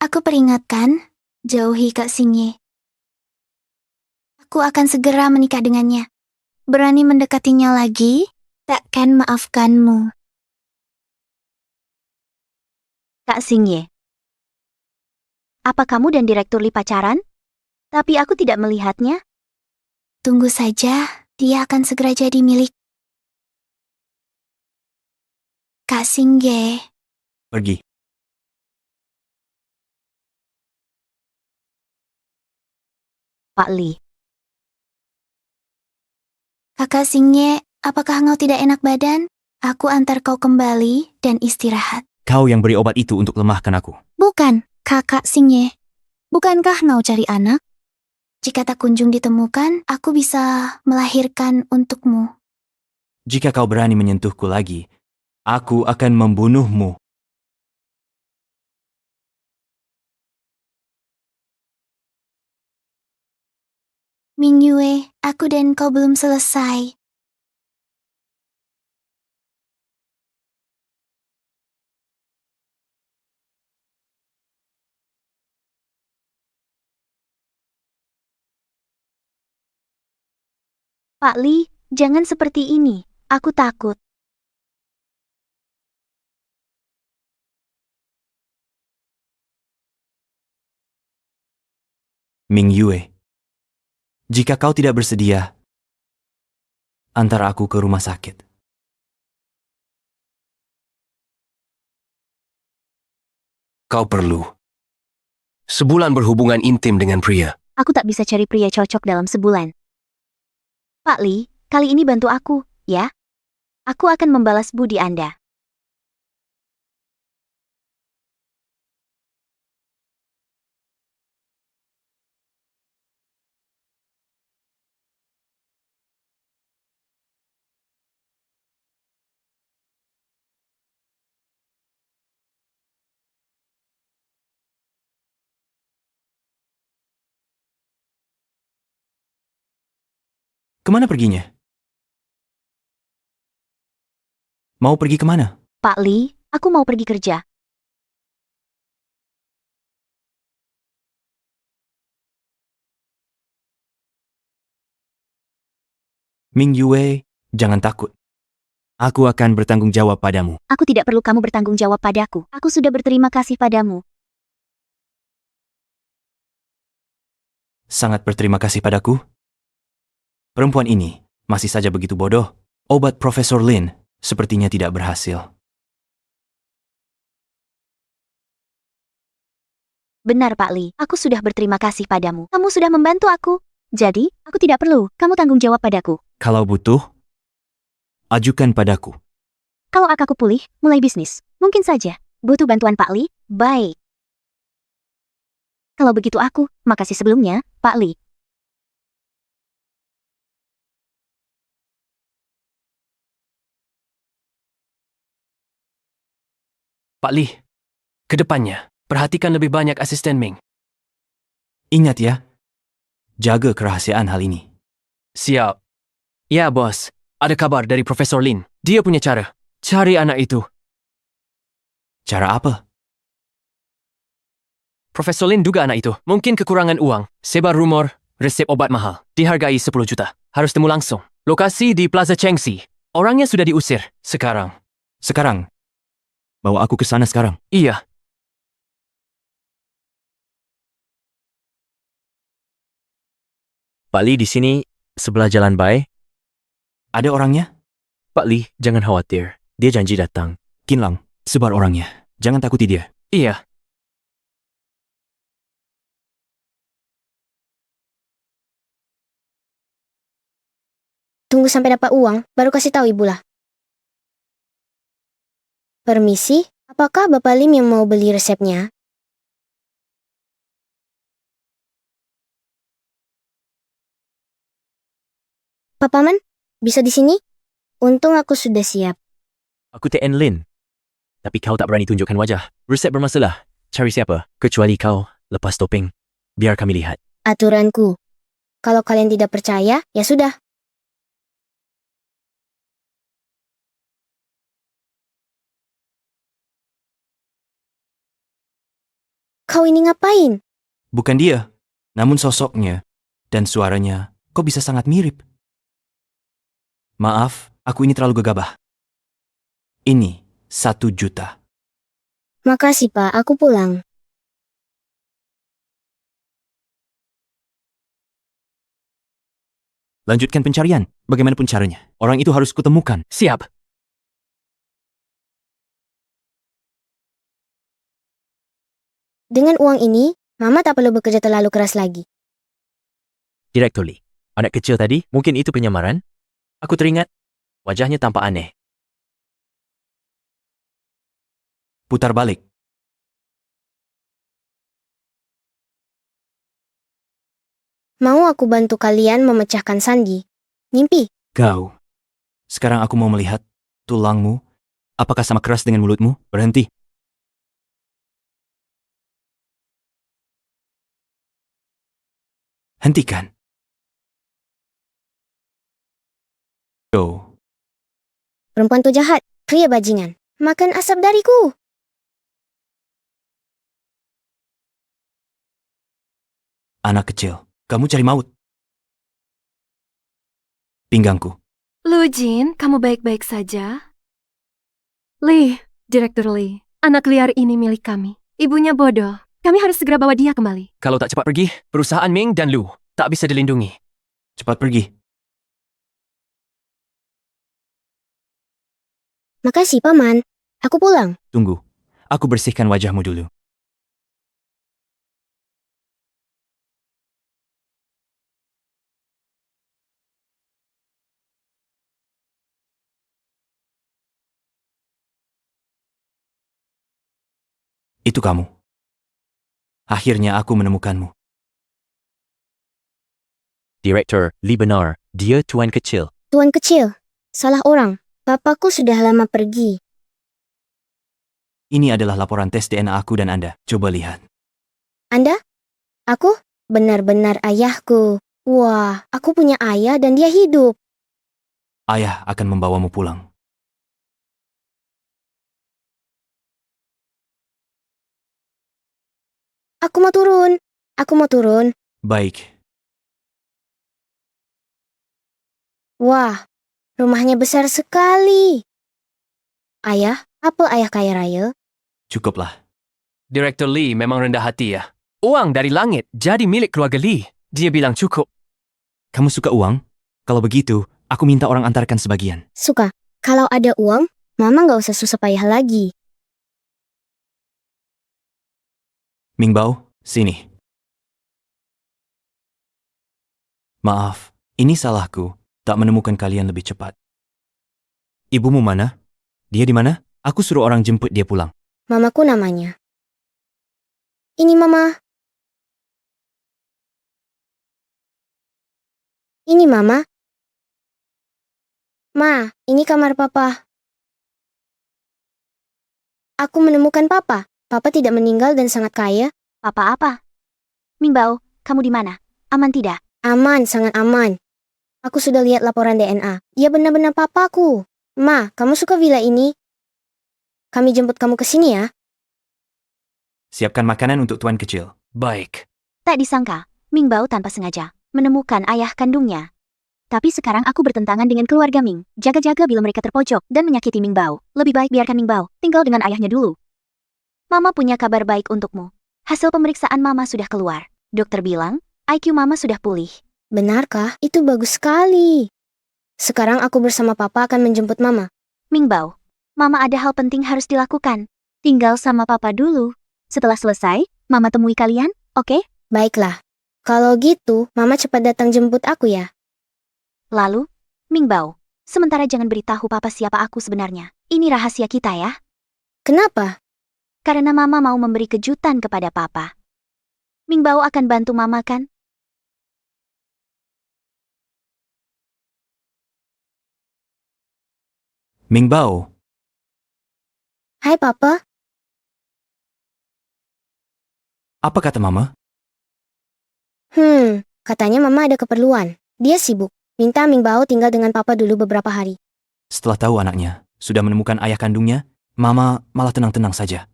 Aku peringatkan, jauhi Kak Xingye. Aku akan segera menikah dengannya. Berani mendekatinya lagi, takkan maafkanmu. Kak Xingye, apa kamu dan Direktur Li pacaran? Tapi aku tidak melihatnya. Tunggu saja, dia akan segera jadi milik. Kak Xingye. Pergi. Pak Li. Kakak Xingye, apakah engkau tidak enak badan? Aku antar kau kembali dan istirahat. Kau yang beri obat itu untuk lemahkan aku. Bukan, Kakak Xingye. Bukankah engkau cari anak? Jika tak kunjung ditemukan, aku bisa melahirkan untukmu. Jika kau berani menyentuhku lagi, aku akan membunuhmu. Ming Yue, aku dan kau belum selesai. Pak Li, jangan seperti ini. Aku takut. Ming Yue, jika kau tidak bersedia, antar aku ke rumah sakit. Kau perlu sebulan berhubungan intim dengan pria. Aku tak bisa cari pria cocok dalam sebulan. Pak Li, kali ini bantu aku, ya? Aku akan membalas budi Anda. Kemana perginya? Mau pergi kemana? Pak Li, aku mau pergi kerja. Ming Yue, jangan takut. Aku akan bertanggung jawab padamu. Aku tidak perlu kamu bertanggung jawab padaku. Aku sudah berterima kasih padamu. sangat berterima kasih padaku? Perempuan ini masih saja begitu bodoh. Obat Profesor Lin sepertinya tidak berhasil. Benar, Pak Li. Aku sudah berterima kasih padamu. Kamu sudah membantu aku. Jadi, aku tidak perlu. Kamu tanggung jawab padaku. Kalau butuh, ajukan padaku. Kalau aku pulih, mulai bisnis. Mungkin saja. Butuh bantuan Pak Li? Baik. Kalau begitu aku, makasih sebelumnya, Pak Li. Pak Li, ke depannya, perhatikan lebih banyak asisten Ming. Ingat ya, jaga kerahasiaan hal ini. Siap. Ya, bos. Ada kabar dari Profesor Lin. Dia punya cara. Cari anak itu. Cara apa? Profesor Lin duga anak itu mungkin kekurangan uang. Sebar rumor, resep obat mahal. Dihargai 10 juta. Harus temu langsung. Lokasi di Plaza Chengxi. Orangnya sudah diusir. Sekarang. Sekarang? Bawa aku ke sana sekarang. Iya. Pak Li di sini, sebelah Jalan Bai. Ada orangnya? Pak Li, jangan khawatir. Dia janji datang. Kinlang, sebar orangnya. Jangan takuti dia. Iya. Tunggu sampai dapat uang, baru kasih tahu ibulah. Permisi, apakah Bapak Lim yang mau beli resepnya? Pak Paman, bisa di sini? Untung aku sudah siap. Aku TN Lin. Tapi kau tak berani tunjukkan wajah. Resep bermasalah. Cari siapa? Kecuali kau, lepas topeng. Biar kami lihat. Aturanku. Kalau kalian tidak percaya, ya sudah. Kau ini ngapain? Bukan dia, namun sosoknya dan suaranya kok bisa sangat mirip. Maaf, aku ini terlalu gegabah. Ini 1 juta. Makasih Pak, aku pulang. Lanjutkan pencarian, bagaimanapun caranya. Orang itu harus kutemukan. Siap. Dengan uang ini, Mama tak perlu bekerja terlalu keras lagi. Direktur Li, anak kecil tadi, mungkin itu penyamaran? Aku teringat, wajahnya tampak aneh. Putar balik. Mau aku bantu kalian memecahkan sandi? Mimpi? Kau. Sekarang aku mau melihat tulangmu. Apakah sama keras dengan mulutmu? Berhenti. Hentikan. Go. Perempuan tu jahat, pria bajingan. Makan asap dariku. Anak kecil, kamu cari maut. Pinggangku. Lu Jin, kamu baik-baik saja? Li, Direktur Li, anak liar ini milik kami. Ibunya bodoh. Kami harus segera bawa dia kembali. Kalau tak cepat pergi, perusahaan Ming dan Lu tak bisa dilindungi. Cepat pergi. Makasih, Paman. Aku pulang. Tunggu, aku bersihkan wajahmu dulu. Itu kamu. Akhirnya aku menemukanmu. Direktur Li benar, dia tuan kecil. Tuan kecil, salah orang. Papaku sudah lama pergi. Ini adalah laporan tes DNA aku dan Anda. Coba lihat. Anda? Aku? Benar-benar ayahku. Wah, aku punya ayah dan dia hidup. Ayah akan membawamu pulang. Aku mau turun. Aku mau turun. Baik. Wah, rumahnya besar sekali. Ayah, apa ayah kaya raya? Cukuplah. Direktur Li memang rendah hati ya. Uang dari langit jadi milik keluarga Li. Dia bilang cukup. Kamu suka uang? Kalau begitu, aku minta orang antarkan sebagian. Suka. Kalau ada uang, Mama nggak usah susah payah lagi. Mingbao, sini. Maaf, ini salahku. Tak menemukan kalian lebih cepat. Ibumu mana? Dia di mana? Aku suruh orang jemput dia pulang. Mamaku namanya. Ini Mama. Ini Mama. Ma, ini kamar Papa. Aku menemukan Papa. Papa tidak meninggal dan sangat kaya. Papa apa? Mingbao, kamu di mana? Aman tidak? Aman, sangat aman. Aku sudah lihat laporan DNA. Dia benar-benar papaku. Ma, kamu suka villa ini? Kami jemput kamu ke sini ya. Siapkan makanan untuk tuan kecil. Baik. Tak disangka, Mingbao tanpa sengaja menemukan ayah kandungnya. Tapi sekarang aku bertentangan dengan keluarga Ming. Jaga-jaga bila mereka terpojok dan menyakiti Mingbao. Lebih baik biarkan Mingbao tinggal dengan ayahnya dulu. Mama punya kabar baik untukmu. Hasil pemeriksaan Mama sudah keluar. Dokter bilang, IQ Mama sudah pulih. Benarkah? Itu bagus sekali. Sekarang aku bersama Papa akan menjemput Mama. Mingbao, Mama ada hal penting harus dilakukan. Tinggal sama Papa dulu. Setelah selesai, Mama temui kalian, oke? Baiklah. Kalau gitu, Mama cepat datang jemput aku ya. Lalu, Mingbao, sementara jangan beritahu Papa siapa aku sebenarnya. Ini rahasia kita ya. Kenapa? Karena Mama mau memberi kejutan kepada Papa. Mingbao akan bantu Mama kan? Mingbao, Hai Papa. apa kata Mama? Katanya Mama ada keperluan. Dia sibuk. Minta Mingbao tinggal dengan Papa dulu beberapa hari. Setelah tahu anaknya sudah menemukan ayah kandungnya, Mama malah tenang-tenang saja.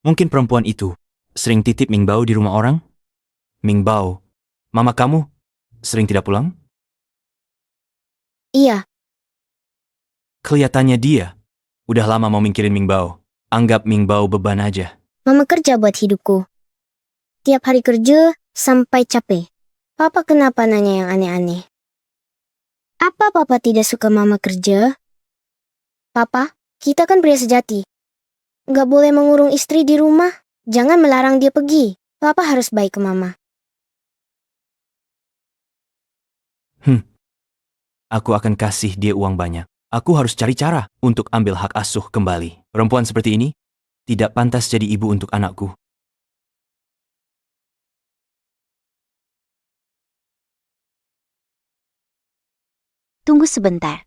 Mungkin perempuan itu sering titip Mingbao di rumah orang? Mingbao, Mama kamu sering tidak pulang? Iya. Kelihatannya dia udah lama mau mingkirin Mingbao. Anggap Mingbao beban aja. Mama kerja buat hidupku. Tiap hari kerja sampai capek. Papa kenapa nanya yang aneh-aneh? Apa Papa tidak suka Mama kerja? Papa, kita kan pria sejati. Nggak boleh mengurung istri di rumah. Jangan melarang dia pergi. Papa harus baik ke Mama. Aku akan kasih dia uang banyak. Aku harus cari cara untuk ambil hak asuh kembali. Perempuan seperti ini tidak pantas jadi ibu untuk anakku. Tunggu sebentar.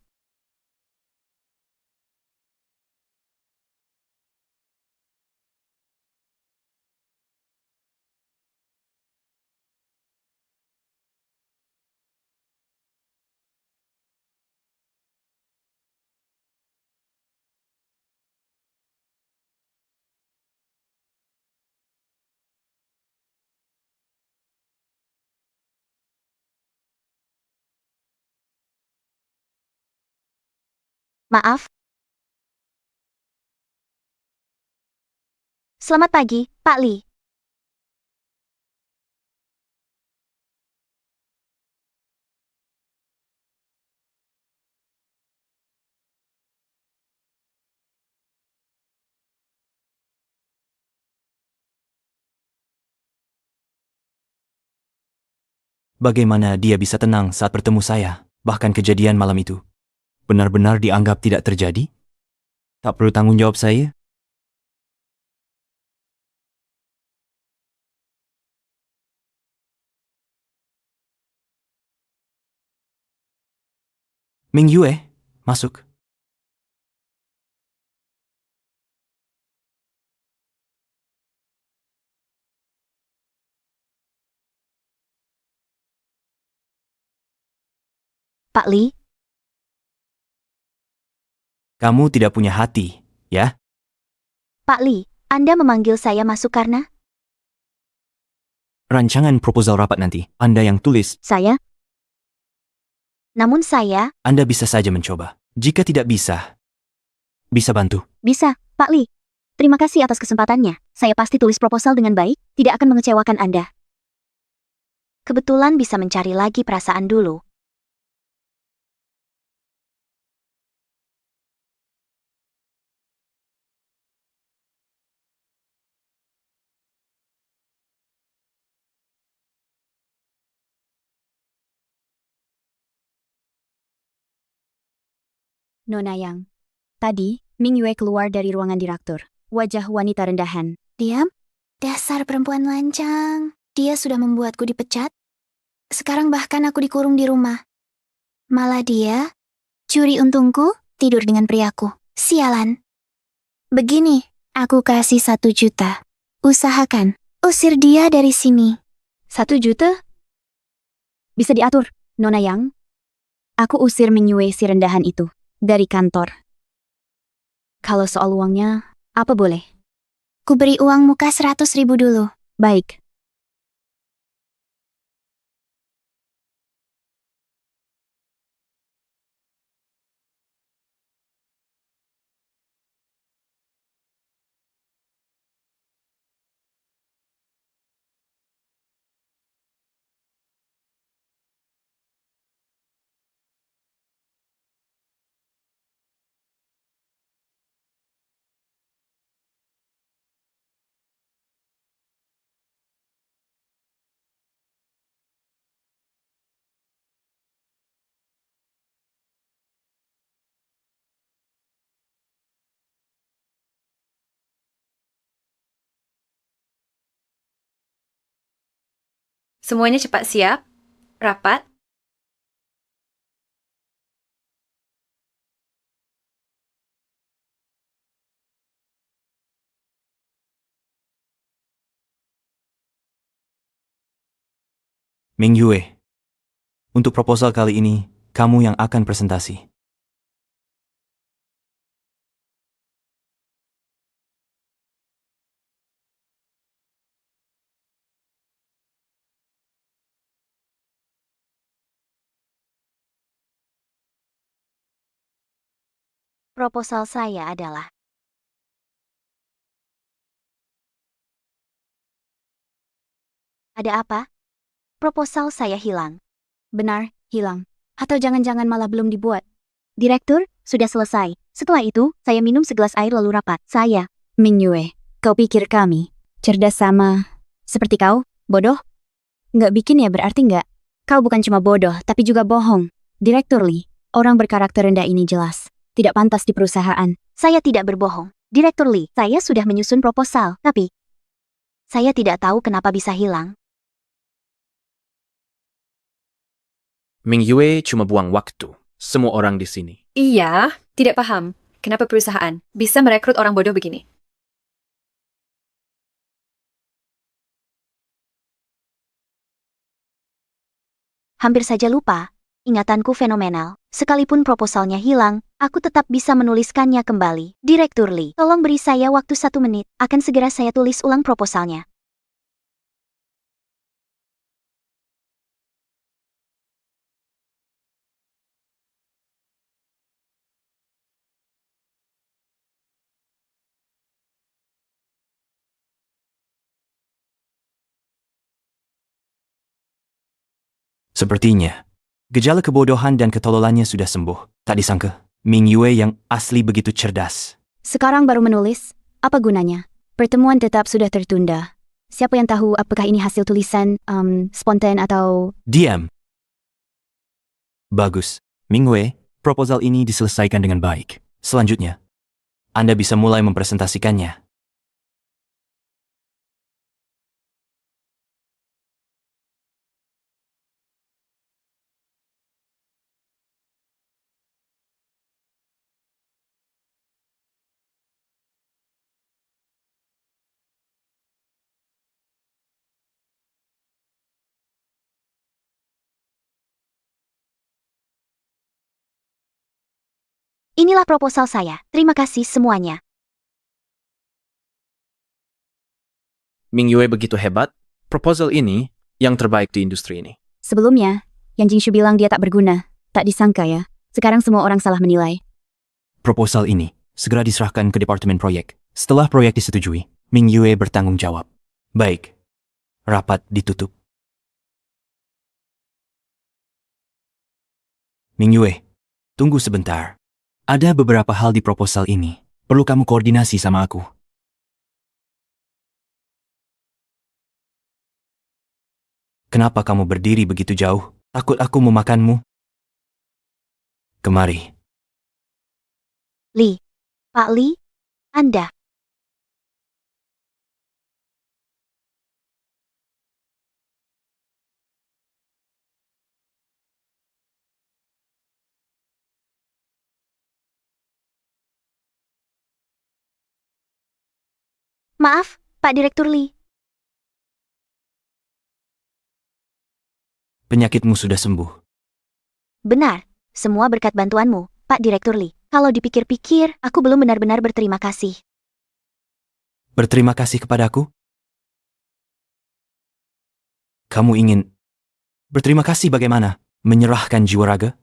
Maaf. Selamat pagi, Pak Li. Bagaimana dia bisa tenang saat bertemu saya, bahkan kejadian malam itu? Benar-benar dianggap tidak terjadi? Tak perlu tanggung jawab saya? Ming Yue, masuk. Pak Li, Kamu tidak punya hati, ya? Pak Li, Anda memanggil saya masuk karena? Rancangan proposal rapat nanti, Anda yang tulis. Saya? Namun saya, Anda bisa saja mencoba. Jika tidak bisa bantu. bisa, Pak Li. Terima kasih atas kesempatannya. Saya pasti tulis proposal dengan baik, tidak akan mengecewakan Anda. Kebetulan bisa mencari lagi perasaan dulu. Nona Yang. Tadi, Ming Yue keluar dari ruangan direktur. Wajah wanita rendahan. Diam? Dasar perempuan lancang. Dia sudah membuatku dipecat. Sekarang bahkan aku dikurung di rumah. Malah dia curi untungku, tidur dengan priaku. Sialan. Begini, aku kasih 1 juta. Usahakan, usir dia dari sini. 1 juta? Bisa diatur, Nona Yang. Aku usir Ming Yue si rendahan itu dari kantor. Kalau soal uangnya, apa boleh? Ku beri uang muka 100.000 dulu. Baik. Semuanya cepat siap. Rapat. Ming Yue, untuk proposal kali ini, kamu yang akan presentasi. Proposal saya adalah Ada apa? Proposal saya hilang. Benar, hilang. Atau jangan-jangan malah belum dibuat. Direktur, sudah selesai. Setelah itu, saya minum segelas air lalu rapat. Saya, Ming Yue. Kau pikir kami cerdas sama seperti kau, bodoh? Nggak bikin ya berarti nggak? Kau bukan cuma bodoh, tapi juga bohong. Direktur Lee, orang berkarakter rendah ini jelas tidak pantas di perusahaan. Saya tidak berbohong. Direktur Lee, saya sudah menyusun proposal, tapi saya tidak tahu kenapa bisa hilang. Ming Yue cuma buang waktu. Semua orang di sini. Iya, tidak paham. Kenapa perusahaan bisa merekrut orang bodoh begini? Hampir saja lupa. Ingatanku fenomenal. Sekalipun proposalnya hilang, aku tetap bisa menuliskannya kembali. Direktur Lee, tolong beri saya waktu 1 menit. Akan segera saya tulis ulang proposalnya. Sepertinya, gejala kebodohan dan ketololannya sudah sembuh. Tak disangka, Ming Yue yang asli begitu cerdas. Sekarang baru menulis, apa gunanya? Pertemuan tetap sudah tertunda. Siapa yang tahu apakah ini hasil tulisan spontan atau... Diam. Bagus. Ming Yue, proposal ini diselesaikan dengan baik. Selanjutnya, Anda bisa mulai mempresentasikannya. Inilah proposal saya. Terima kasih semuanya. Ming Yue begitu hebat. Proposal ini yang terbaik di industri ini. Sebelumnya, Yang Jingshu bilang dia tak berguna. Tak disangka ya. Sekarang semua orang salah menilai. Proposal ini segera diserahkan ke Departemen Proyek. Setelah proyek disetujui, Ming Yue bertanggung jawab. Baik. Rapat ditutup. Ming Yue, tunggu sebentar. Ada beberapa hal di proposal ini. Perlu kamu koordinasi sama aku. Kenapa kamu berdiri begitu jauh? Takut aku memakanmu? Kemari. Li, Pak Li, Anda. Maaf, Pak Direktur Li. Penyakitmu sudah sembuh. Benar, semua berkat bantuanmu, Pak Direktur Li. Kalau dipikir-pikir, aku belum benar-benar berterima kasih. Berterima kasih kepadaku? Kamu ingin berterima kasih bagaimana? Menyerahkan jiwa raga?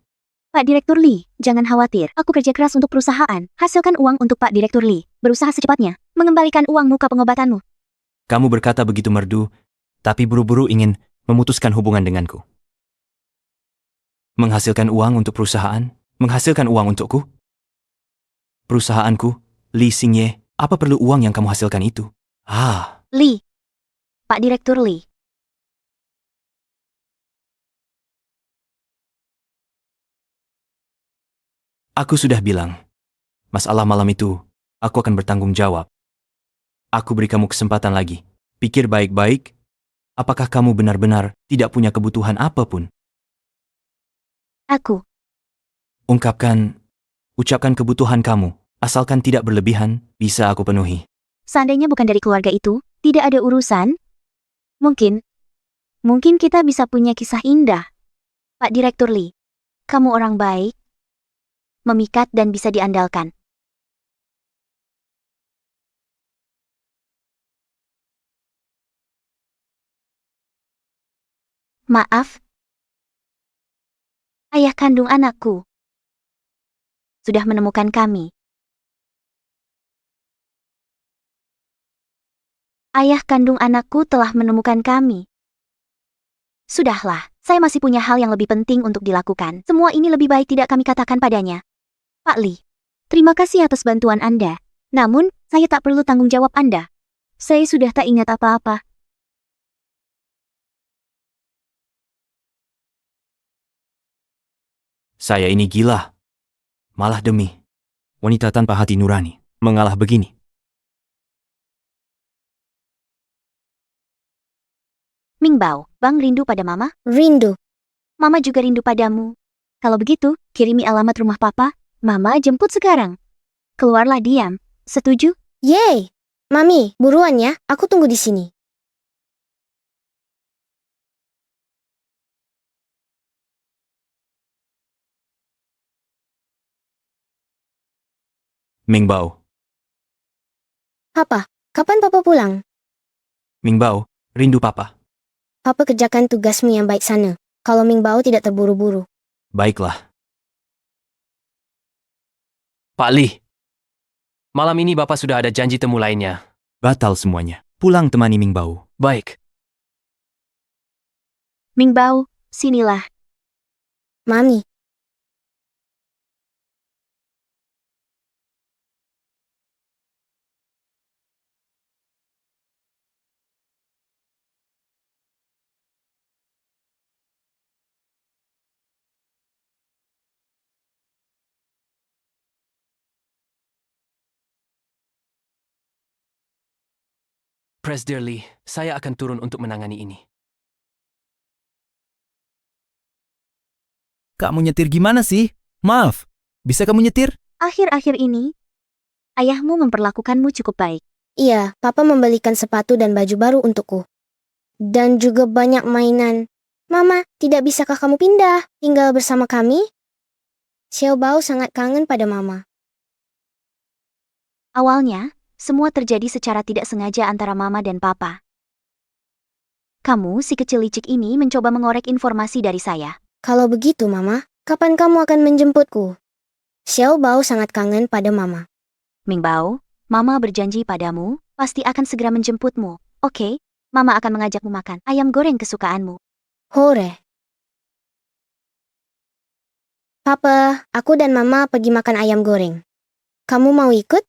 Pak Direktur Li, jangan khawatir. Aku kerja keras untuk perusahaan. Hasilkan uang untuk Pak Direktur Li. Berusaha secepatnya mengembalikan uang muka pengobatanmu. Kamu berkata begitu merdu, tapi buru-buru ingin memutuskan hubungan denganku. Menghasilkan uang untuk perusahaan? Menghasilkan uang untukku? Perusahaanku, Li Xingye, apa perlu uang yang kamu hasilkan itu? Li. Pak Direktur Li. Aku sudah bilang, masalah malam itu, aku akan bertanggung jawab. Aku beri kamu kesempatan lagi. Pikir baik-baik, apakah kamu benar-benar tidak punya kebutuhan apapun? Aku. Ucapkan kebutuhan kamu, asalkan tidak berlebihan, bisa aku penuhi. Seandainya bukan dari keluarga itu, tidak ada urusan. Mungkin kita bisa punya kisah indah. Pak Direktur Li, kamu orang baik, memikat dan bisa diandalkan. Maaf, ayah kandung anakku sudah menemukan kami. Ayah kandung anakku telah menemukan kami. Sudahlah, saya masih punya hal yang lebih penting untuk dilakukan. Semua ini lebih baik tidak kami katakan padanya. Pak Li, terima kasih atas bantuan Anda. Namun, saya tak perlu tanggung jawab Anda. Saya sudah tak ingat apa-apa. Saya ini gila. Malah demi wanita tanpa hati nurani mengalah begini. Ming Bao, Bang rindu pada Mama? Rindu. Mama juga rindu padamu. Kalau begitu, kirimi alamat rumah Papa. Mama jemput sekarang. Keluarlah diam. Setuju? Yeay. Mami, buruan ya. Aku tunggu di sini. Ming Bao. Papa, kapan Papa pulang? Ming Bao, rindu Papa. Papa kerjakan tugasmu yang baik sana. Kalau Ming Bao tidak terburu-buru. Baiklah. Pak Li, malam ini Bapak sudah ada janji temu lainnya. Batal semuanya. Pulang temani Ming Bao. Baik. Ming Bao, sinilah. Mami. Presiden Li, saya akan turun untuk menangani ini. Kamu nyetir gimana sih? Maaf, bisa kamu nyetir? Akhir-akhir ini, ayahmu memperlakukanmu cukup baik. Iya, Papa membelikan sepatu dan baju baru untukku. Dan juga banyak mainan. Mama, tidak bisakah kamu pindah, tinggal bersama kami? Xiao Bao sangat kangen pada Mama. Awalnya, semua terjadi secara tidak sengaja antara Mama dan Papa. Kamu, si kecil licik ini, mencoba mengorek informasi dari saya. Kalau begitu, Mama, kapan kamu akan menjemputku? Xiao Bao sangat kangen pada Mama. Ming Bao, Mama berjanji padamu, pasti akan segera menjemputmu. Oke, Mama akan mengajakmu makan ayam goreng kesukaanmu. Hore. Papa, aku dan Mama pergi makan ayam goreng. Kamu mau ikut?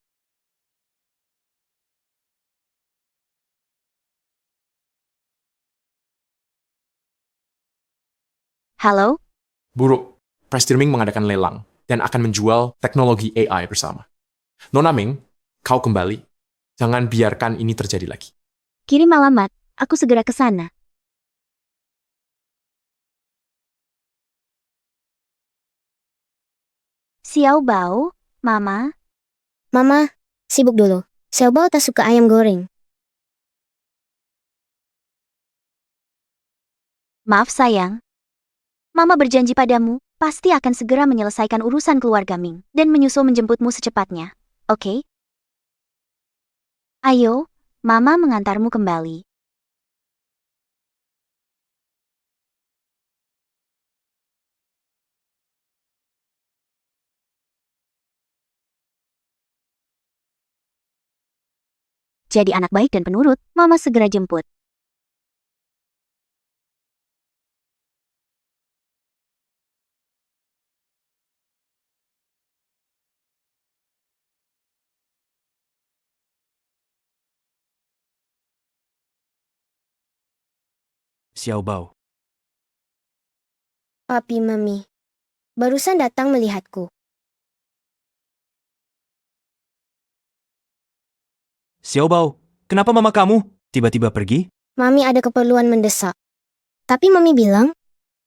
Halo? Buruk, Prestige Ming mengadakan lelang dan akan menjual teknologi AI bersama. Nona Ming, kau kembali. Jangan biarkan ini terjadi lagi. Kirim alamat, aku segera ke sana. Xiao Bao, Mama. Mama, sibuk dulu. Xiao Bao tak suka ayam goreng. Maaf sayang. Mama berjanji padamu, pasti akan segera menyelesaikan urusan keluarga Ming dan menyusul menjemputmu secepatnya. Oke? Ayo, Mama mengantarmu kembali. Jadi anak baik dan penurut, Mama segera jemput. Xiao Bao. Papi, Mami. Barusan datang melihatku. Xiao Bao, kenapa mama kamu tiba-tiba pergi? Mami ada keperluan mendesak. Tapi Mami bilang,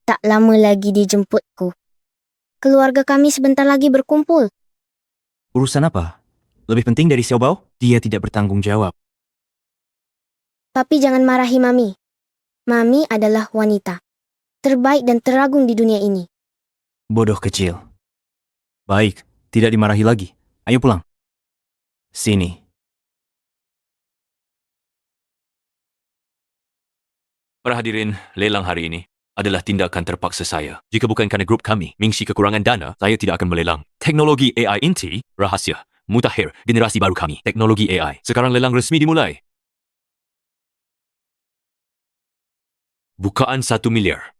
tak lama lagi dijemputku. Keluarga kami sebentar lagi berkumpul. Urusan apa? Lebih penting dari Xiao Bao? Dia tidak bertanggung jawab. Papi jangan marahi Mami. Mami adalah wanita terbaik dan teragung di dunia ini. Bodoh kecil. Baik, tidak dimarahi lagi. Ayo pulang. Sini. Para hadirin, lelang hari ini adalah tindakan terpaksa saya. Jika bukan kerana grup kami mengisi kekurangan dana, saya tidak akan melelang. Teknologi AI inti, rahasia, mutakhir, generasi baru kami. Teknologi AI. Sekarang lelang resmi dimulai. Bukaan 1 miliar.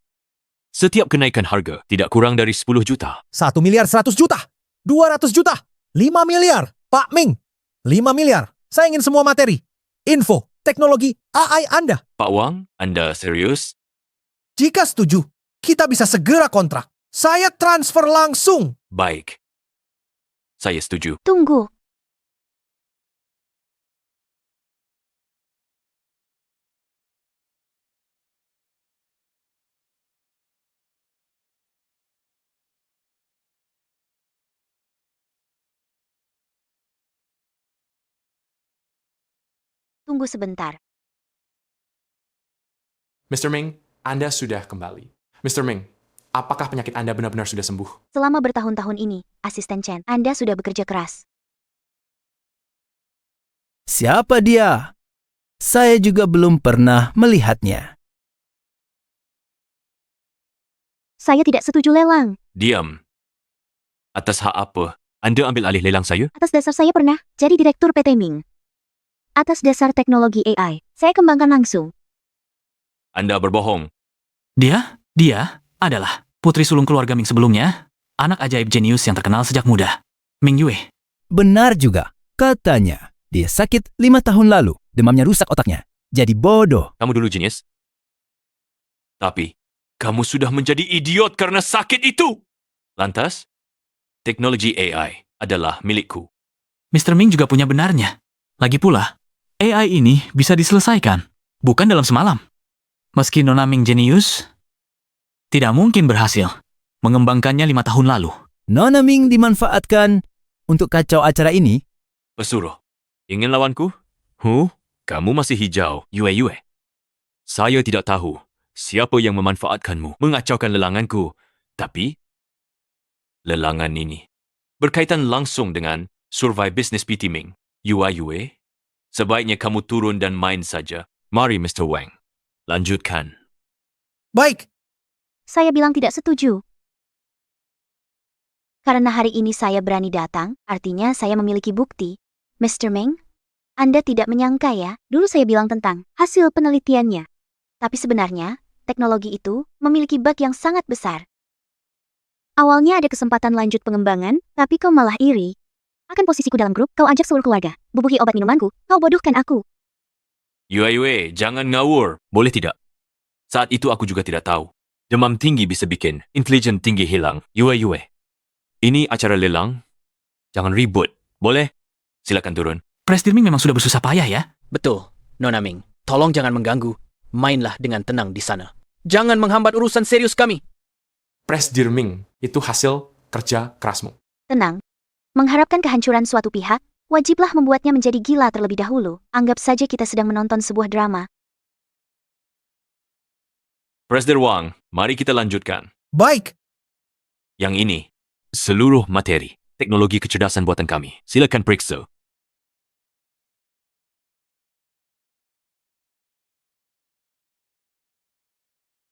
Setiap kenaikan harga tidak kurang dari 10 juta. 1 miliar 100 juta. 200 juta. 5 miliar. Pak Ming. 5 miliar. Saya ingin semua materi. Info. Teknologi AI Anda. Pak Wang, Anda serius? Jika setuju, kita bisa segera kontrak. Saya transfer langsung. Baik. Saya setuju. Tunggu. Tunggu sebentar. Mr. Ming, Anda sudah kembali. Mr. Ming, apakah penyakit Anda benar-benar sudah sembuh? Selama bertahun-tahun ini, Asisten Chen, Anda sudah bekerja keras. Siapa dia? Saya juga belum pernah melihatnya. Saya tidak setuju lelang. Diam. Atas hak apa Anda ambil alih lelang saya? Atas dasar saya pernah jadi Direktur PT Ming. Atas dasar teknologi AI, saya kembangkan langsung. Anda berbohong. Dia adalah putri sulung keluarga Ming sebelumnya, anak ajaib jenius yang terkenal sejak muda, Ming Yue. Benar juga. Katanya, dia sakit 5 tahun lalu. Demamnya rusak otaknya. Jadi bodoh. Kamu dulu jenius. Tapi, kamu sudah menjadi idiot karena sakit itu. Lantas, teknologi AI adalah milikku. Mr. Ming juga punya benarnya. Lagi pula, AI ini bisa diselesaikan, bukan dalam semalam. Meski Nona Ming jenius, tidak mungkin berhasil mengembangkannya 5 tahun lalu. Nona Ming dimanfaatkan untuk kacau acara ini. Pesuruh, ingin lawanku? Kamu masih hijau, Yue. Saya tidak tahu siapa yang memanfaatkanmu, mengacaukan lelanganku. Tapi, lelangan ini berkaitan langsung dengan survei bisnis PT Ming. Yue, sebaiknya kamu turun dan main saja. Mari, Mr. Wang. Lanjutkan. Baik. Saya bilang tidak setuju. Karena hari ini saya berani datang, artinya saya memiliki bukti. Mr. Ming, Anda tidak menyangka ya, dulu saya bilang tentang hasil penelitiannya. Tapi sebenarnya, teknologi itu memiliki bug yang sangat besar. Awalnya ada kesempatan lanjut pengembangan, tapi kau malah iri. Akan posisiku dalam grup, kau ajak seluruh keluarga. Bubuhi obat minumanku, kau bodohkan aku. Yue, jangan ngawur. Boleh tidak? Saat itu aku juga tidak tahu. Demam tinggi bisa bikin intelijen tinggi hilang. Yue. Ini acara lelang. Jangan ribut. Boleh? Silakan turun. Presdirming memang sudah bersusah payah ya. Betul, Nona Ming. Tolong jangan mengganggu. Mainlah dengan tenang di sana. Jangan menghambat urusan serius kami. Presdirming itu hasil kerja kerasmu. Tenang. Mengharapkan kehancuran suatu pihak, wajiblah membuatnya menjadi gila terlebih dahulu. Anggap saja kita sedang menonton sebuah drama. Presdir Wang, mari kita lanjutkan. Baik. Yang ini, seluruh materi, teknologi kecerdasan buatan kami. Silakan periksa.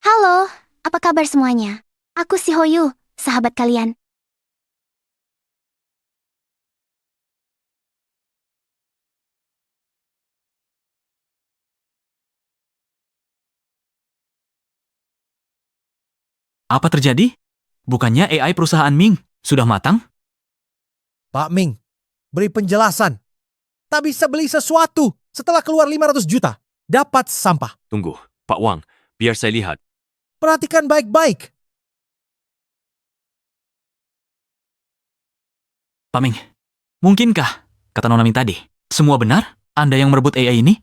Halo, apa kabar semuanya? Aku si Hoyu, sahabat kalian. Apa terjadi? Bukannya AI perusahaan Ming sudah matang? Pak Ming, beri penjelasan. Tak bisa beli sesuatu setelah keluar 500 juta. Dapat sampah. Tunggu, Pak Wang, biar saya lihat. Perhatikan baik-baik. Pak Ming, mungkinkah, kata Nona Ming tadi, semua benar? Anda yang merebut AI ini?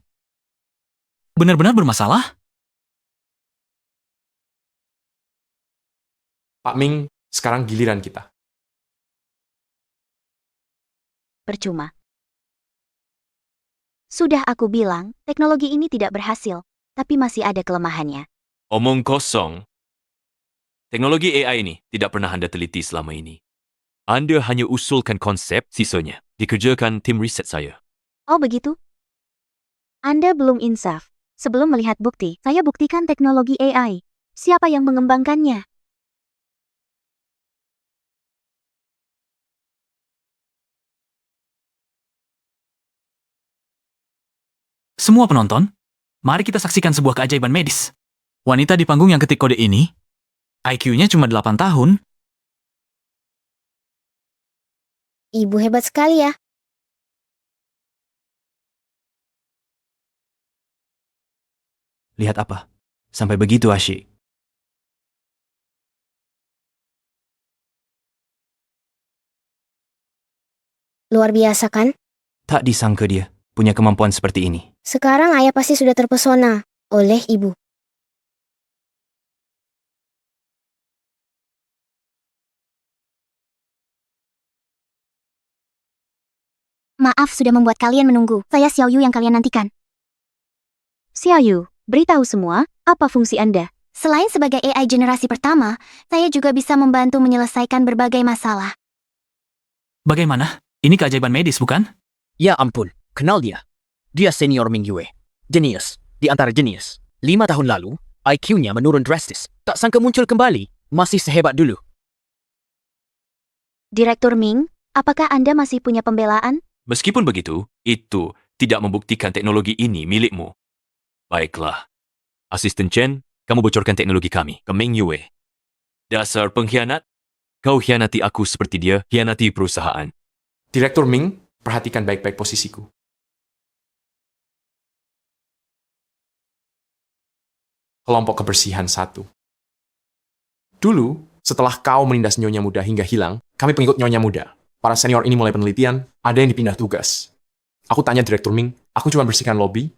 Benar-benar bermasalah? Pak Ming, sekarang giliran kita. Percuma. Sudah aku bilang, teknologi ini tidak berhasil, tapi masih ada kelemahannya. Omong kosong. Teknologi AI ini tidak pernah Anda teliti selama ini. Anda hanya usulkan konsep, sisanya dikerjakan tim riset saya. Oh begitu? Anda belum insaf. Sebelum melihat bukti, saya buktikan teknologi AI. Siapa yang mengembangkannya? Semua penonton, mari kita saksikan sebuah keajaiban medis. Wanita di panggung yang ketik kode ini, IQ-nya cuma 8 tahun. Ibu hebat sekali ya. Lihat apa? Sampai begitu asyik. Luar biasa kan? Tak disangka dia punya kemampuan seperti ini. Sekarang ayah pasti sudah terpesona oleh ibu. Maaf sudah membuat kalian menunggu. Saya Xiao Yu yang kalian nantikan. Xiao Yu, beritahu semua, apa fungsi Anda? Selain sebagai AI generasi pertama, saya juga bisa membantu menyelesaikan berbagai masalah. Bagaimana? Ini keajaiban medis, bukan? Ya ampun, kenal dia. Dia senior Ming Yue. Jenius. Di antara jenius. 5 tahun lalu, IQ-nya menurun drastis. Tak sangka muncul kembali. Masih sehebat dulu. Direktur Ming, apakah Anda masih punya pembelaan? Meskipun begitu, itu tidak membuktikan teknologi ini milikmu. Baiklah. Asisten Chen, kamu bocorkan teknologi kami ke Ming Yue. Dasar pengkhianat. Kau hianati aku seperti dia hianati perusahaan. Direktur Ming, perhatikan baik-baik posisiku. Kelompok kebersihan 1. Dulu, setelah kau menindas Nyonya Muda hingga hilang, kami pengikut Nyonya Muda. Para senior ini mulai penelitian, ada yang dipindah tugas. Aku tanya Direktur Ming, aku cuma bersihkan lobi.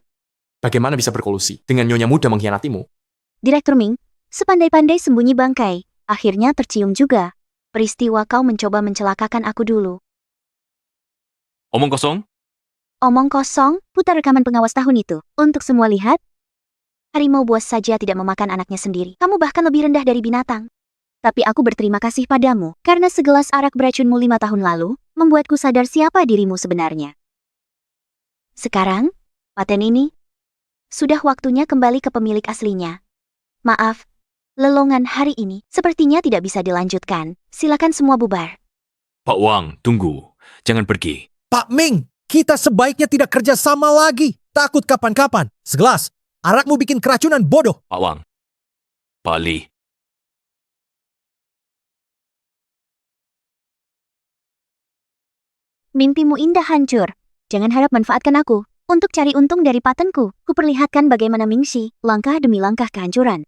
Bagaimana bisa berkolusi dengan Nyonya Muda mengkhianatimu? Direktur Ming, sepandai-pandai sembunyi bangkai, akhirnya tercium juga. Peristiwa kau mencoba mencelakakan aku dulu. Omong kosong? Omong kosong, putar rekaman pengawas tahun itu. Untuk semua lihat, harimau buas saja tidak memakan anaknya sendiri. Kamu bahkan lebih rendah dari binatang. Tapi aku berterima kasih padamu, karena segelas arak beracunmu 5 tahun lalu, membuatku sadar siapa dirimu sebenarnya. Sekarang, paten ini, sudah waktunya kembali ke pemilik aslinya. Maaf, lelongan hari ini sepertinya tidak bisa dilanjutkan. Silakan semua bubar. Pak Wang, tunggu. Jangan pergi. Pak Ming, kita sebaiknya tidak kerja sama lagi. Takut kapan-kapan. Segelas, arakmu bikin keracunan bodoh. Pak Wang. Pak Li. Mimpimu indah hancur. Jangan harap manfaatkan aku. Untuk cari untung dari patenku, kuperlihatkan bagaimana Mingxi, langkah demi langkah kehancuran.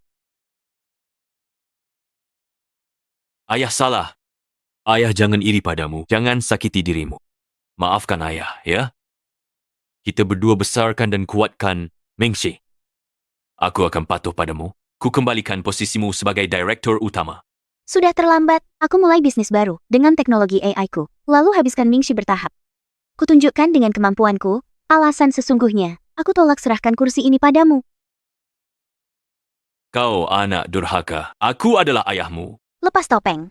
Ayah salah. Ayah jangan iri padamu. Jangan sakiti dirimu. Maafkan ayah, ya? Kita berdua besarkan dan kuatkan Mingxi. Aku akan patuh padamu. Ku kembalikan posisimu sebagai direktur utama. Sudah terlambat, aku mulai bisnis baru dengan teknologi AI-ku. Lalu habiskan Mingxi bertahap. Kutunjukkan dengan kemampuanku, alasan sesungguhnya, aku tolak serahkan kursi ini padamu. Kau anak durhaka. Aku adalah ayahmu. Lepas topeng.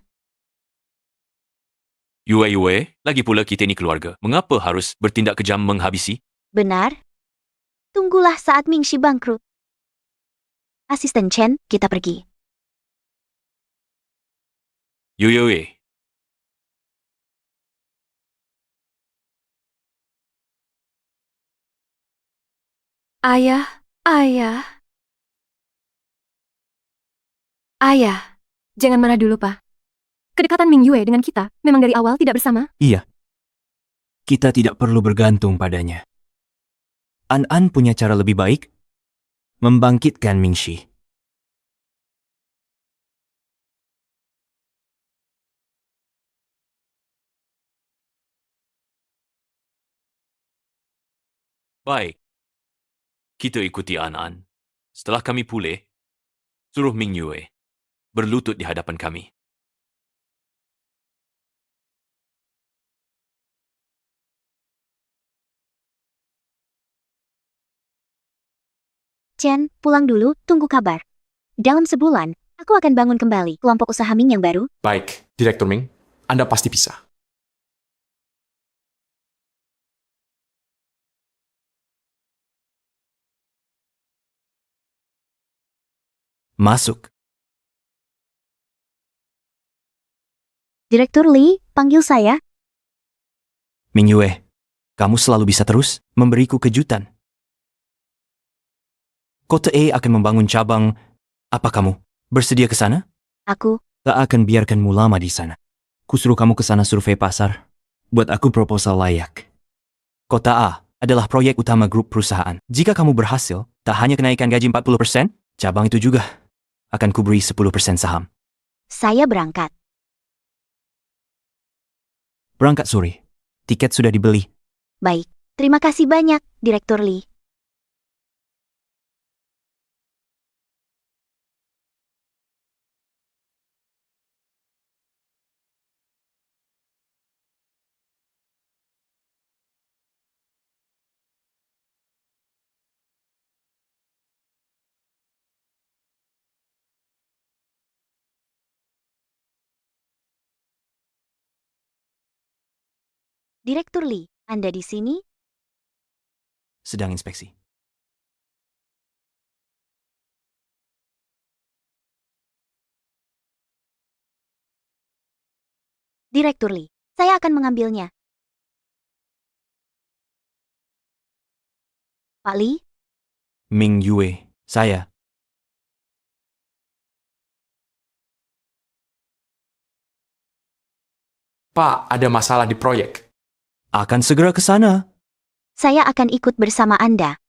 Yue, lagi pula kita ini keluarga. Mengapa harus bertindak kejam menghabisi? Benar? Tunggulah saat Mingxi bangkrut. Asisten Chen, kita pergi. Yue. Ayah. Ayah, jangan marah dulu, Pak. Kedekatan Ming Yue dengan kita memang dari awal tidak bersama. Iya. Kita tidak perlu bergantung padanya. An punya cara lebih baik membangkitkan Mingxi. Baik. Kita ikuti An. Setelah kami pulih, suruh Ming Yue berlutut di hadapan kami. Chen, pulang dulu, tunggu kabar. Dalam sebulan, aku akan bangun kembali kelompok usaha Ming yang baru. Baik, Direktur Ming, Anda pasti bisa. Masuk. Direktur Li, panggil saya. Ming Yue, kamu selalu bisa terus memberiku kejutan. Kota A akan membangun cabang. Apa kamu bersedia ke sana? Aku tak akan biarkanmu lama di sana. Kusuruh kamu ke sana survei pasar. Buat aku proposal layak. Kota A adalah proyek utama grup perusahaan. Jika kamu berhasil, tak hanya kenaikan gaji 40%, cabang itu juga akan kuberi 10% saham. Saya berangkat. Berangkat sore. Tiket sudah dibeli. Baik, terima kasih banyak, Direktur Li. Direktur Li, Anda di sini? Sedang inspeksi. Direktur Li, saya akan mengambilnya. Pak Li? Ming Yue, saya. Pak, ada masalah di proyek. Akan segera ke sana. Saya akan ikut bersama Anda.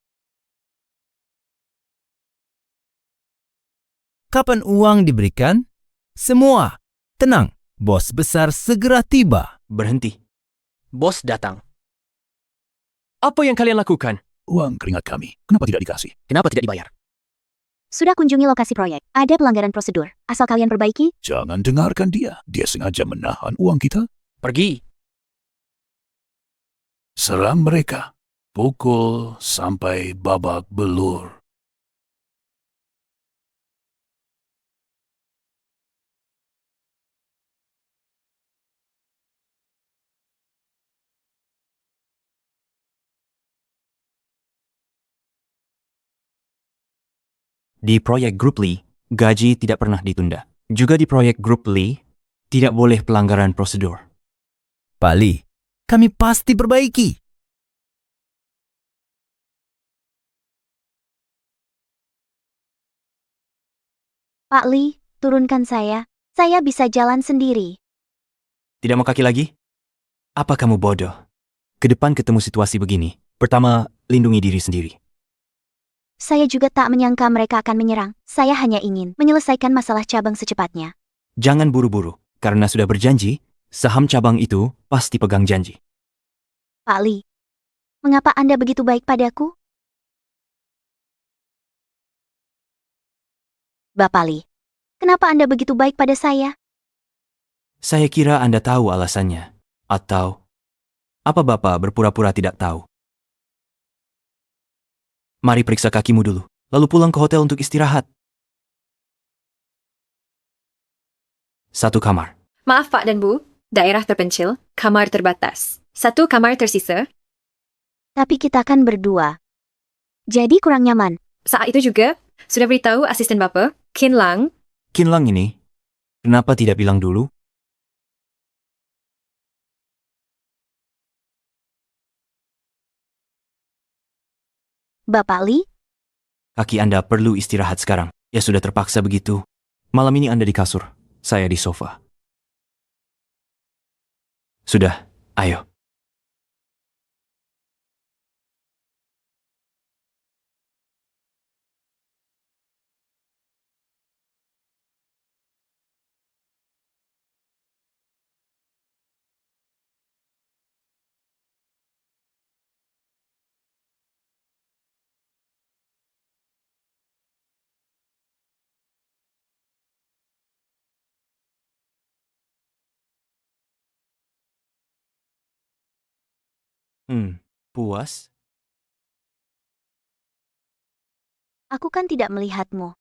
Kapan uang diberikan? Semua. Tenang, bos besar segera tiba. Berhenti. Bos datang. Apa yang kalian lakukan? Uang keringat kami. Kenapa tidak dikasih? Kenapa tidak dibayar? Sudah kunjungi lokasi proyek. Ada pelanggaran prosedur. Asal kalian perbaiki. Jangan dengarkan dia. Dia sengaja menahan uang kita. Pergi. Serang mereka. Pukul sampai babak belur. Di proyek Grup Li, gaji tidak pernah ditunda. Juga di proyek Grup Li, tidak boleh pelanggaran prosedur. Pak Li, kami pasti perbaiki. Pak Li, turunkan saya. Saya bisa jalan sendiri. Tidak mau kaki lagi? Apa kamu bodoh? ke depan ketemu situasi begini, pertama, lindungi diri sendiri. Saya juga tak menyangka mereka akan menyerang. Saya hanya ingin menyelesaikan masalah cabang secepatnya. Jangan buru-buru, karena sudah berjanji, saham cabang itu pasti pegang janji. Pak Li, mengapa Anda begitu baik padaku? Bapak Li, kenapa Anda begitu baik pada saya? Saya kira Anda tahu alasannya. Atau, apa Bapak berpura-pura tidak tahu? Mari periksa kakimu dulu, lalu pulang ke hotel untuk istirahat. 1 kamar. Maaf Pak dan Bu, daerah terpencil, kamar terbatas. 1 kamar tersisa. Tapi kita kan berdua. Jadi kurang nyaman. Saat itu juga, sudah beritahu asisten Bapak, Kin Lang. Kin Lang ini, kenapa tidak bilang dulu? Bapak Li, Kaki Anda perlu istirahat sekarang. Ya sudah terpaksa begitu. Malam ini Anda di kasur, saya di sofa. Sudah, ayo. Puas? aku kan tidak melihatmu.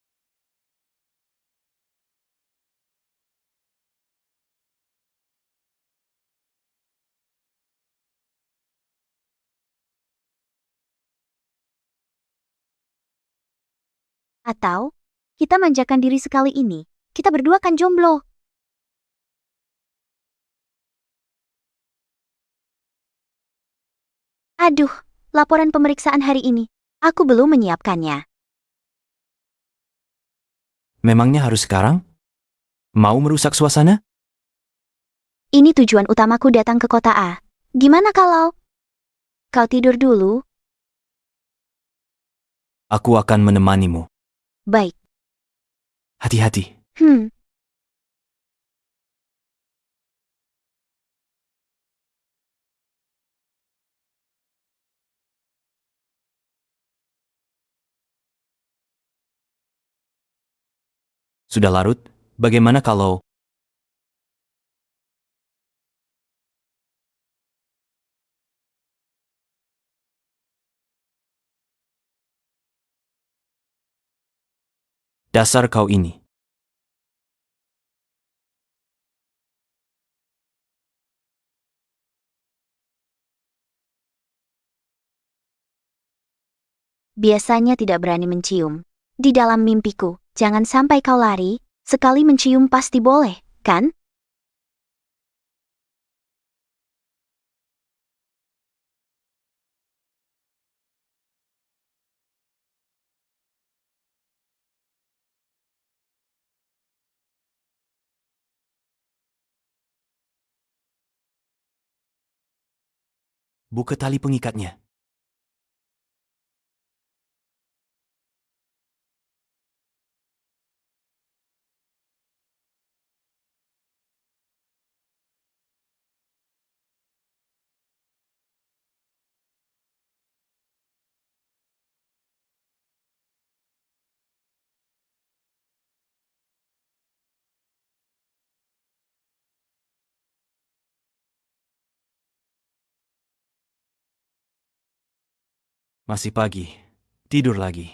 Atau, kita manjakan diri sekali ini. Kita berdua kan jomblo. Aduh, laporan pemeriksaan hari ini. Aku belum menyiapkannya. Memangnya harus sekarang? Mau merusak suasana? Ini tujuan utamaku datang ke kota A. Gimana kalau kau tidur dulu? Aku akan menemanimu. Baik. Hati-hati. Sudah larut? Bagaimana kalau... Dasar kau ini. Biasanya tidak berani mencium. Di dalam mimpiku, jangan sampai kau lari, sekali mencium pasti boleh, kan? Buka tali pengikatnya. Masih pagi. Tidur lagi.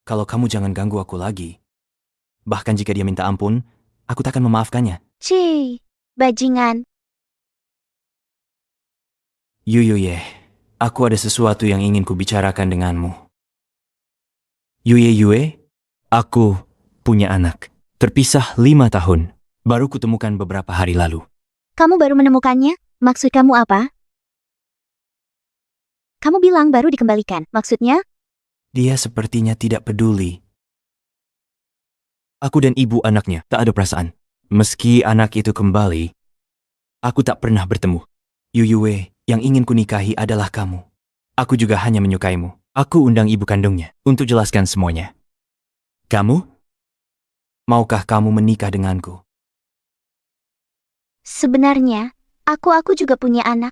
Kalau kamu jangan ganggu aku lagi. Bahkan jika dia minta ampun, aku takkan memaafkannya. Cih, bajingan. Yuyuye, aku ada sesuatu yang ingin kubicarakan denganmu. Yuyeyue, aku punya anak. Terpisah 5 tahun. Baru kutemukan beberapa hari lalu. Kamu baru menemukannya? Maksud kamu apa? Kamu bilang baru dikembalikan. Maksudnya? Dia sepertinya tidak peduli. Aku dan ibu anaknya tak ada perasaan. Meski anak itu kembali, aku tak pernah bertemu. Yuyue, yang ingin kunikahi adalah kamu. Aku juga hanya menyukaimu. Aku undang ibu kandungnya untuk jelaskan semuanya. Kamu? Maukah kamu menikah denganku? Sebenarnya, aku juga punya anak.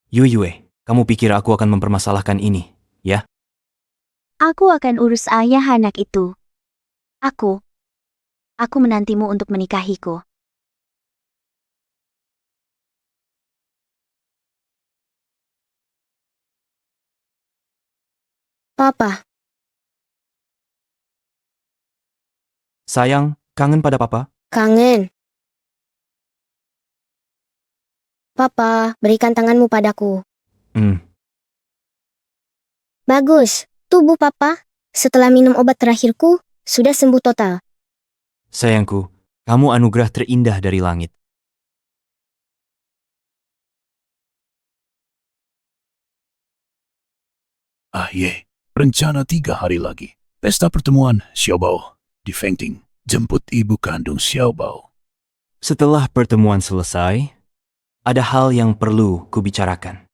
Yuyue, kamu pikir aku akan mempermasalahkan ini, ya? Aku akan urus ayah anak itu. Aku menantimu untuk menikahiku. Papa, Sayang, kangen pada papa? kangen. Papa, berikan tanganmu padaku. Bagus, tubuh papa, setelah minum obat terakhirku, sudah sembuh total. Sayangku, kamu anugerah terindah dari langit. Ye, rencana 3 hari lagi. Pesta pertemuan Xiaobao di Fengting. Jemput ibu kandung Xiaobao. Setelah pertemuan selesai, ada hal yang perlu kubicarakan.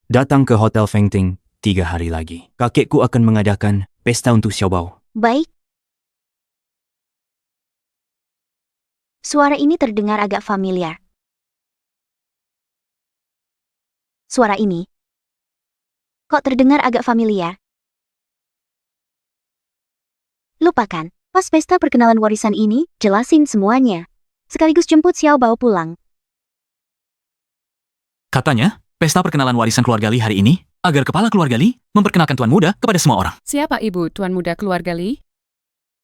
Datang ke Hotel Fengting 3 hari lagi. Kakekku akan mengadakan pesta untuk Xiaobao. Baik. Suara ini terdengar agak familiar. Suara ini kok terdengar agak familiar? Lupakan. Pas pesta perkenalan warisan ini, jelasin semuanya. Sekaligus jemput Xiaobao pulang. Katanya, pesta perkenalan warisan keluarga Li hari ini, agar kepala keluarga Li memperkenalkan tuan muda kepada semua orang. Siapa ibu tuan muda keluarga Li?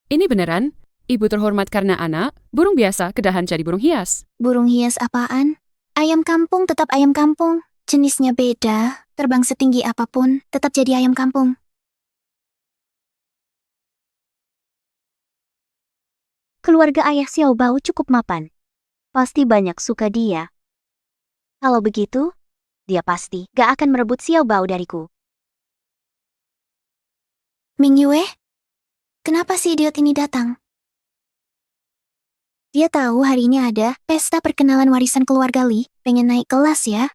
Ini beneran? Ibu terhormat karena anak, burung biasa kedahan jadi burung hias. Burung hias apaan? Ayam kampung tetap ayam kampung. Jenisnya beda, terbang setinggi apapun, tetap jadi ayam kampung. Keluarga ayah Xiaobao cukup mapan. Pasti banyak suka dia. Kalau begitu, dia pasti gak akan merebut Xiaobao dariku. Ming Yue, kenapa si idiot ini datang? Dia tahu hari ini ada pesta perkenalan warisan keluarga Li, pengen naik kelas ya.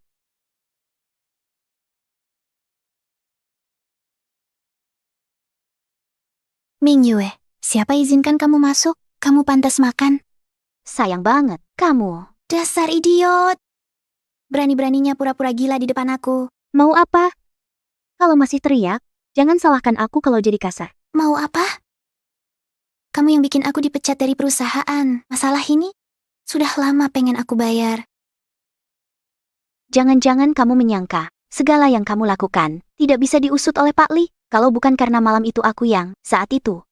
Ming Yue, siapa izinkan kamu masuk? Kamu pantas makan. Sayang banget, kamu. Dasar idiot. Berani-beraninya pura-pura gila di depan aku. Mau apa? Kalau masih teriak, jangan salahkan aku kalau jadi kasar. Mau apa? Kamu yang bikin aku dipecat dari perusahaan. Masalah ini sudah lama pengen aku bayar. Jangan-jangan kamu menyangka segala yang kamu lakukan tidak bisa diusut oleh Pak Li, kalau bukan karena malam itu aku yang saat itu.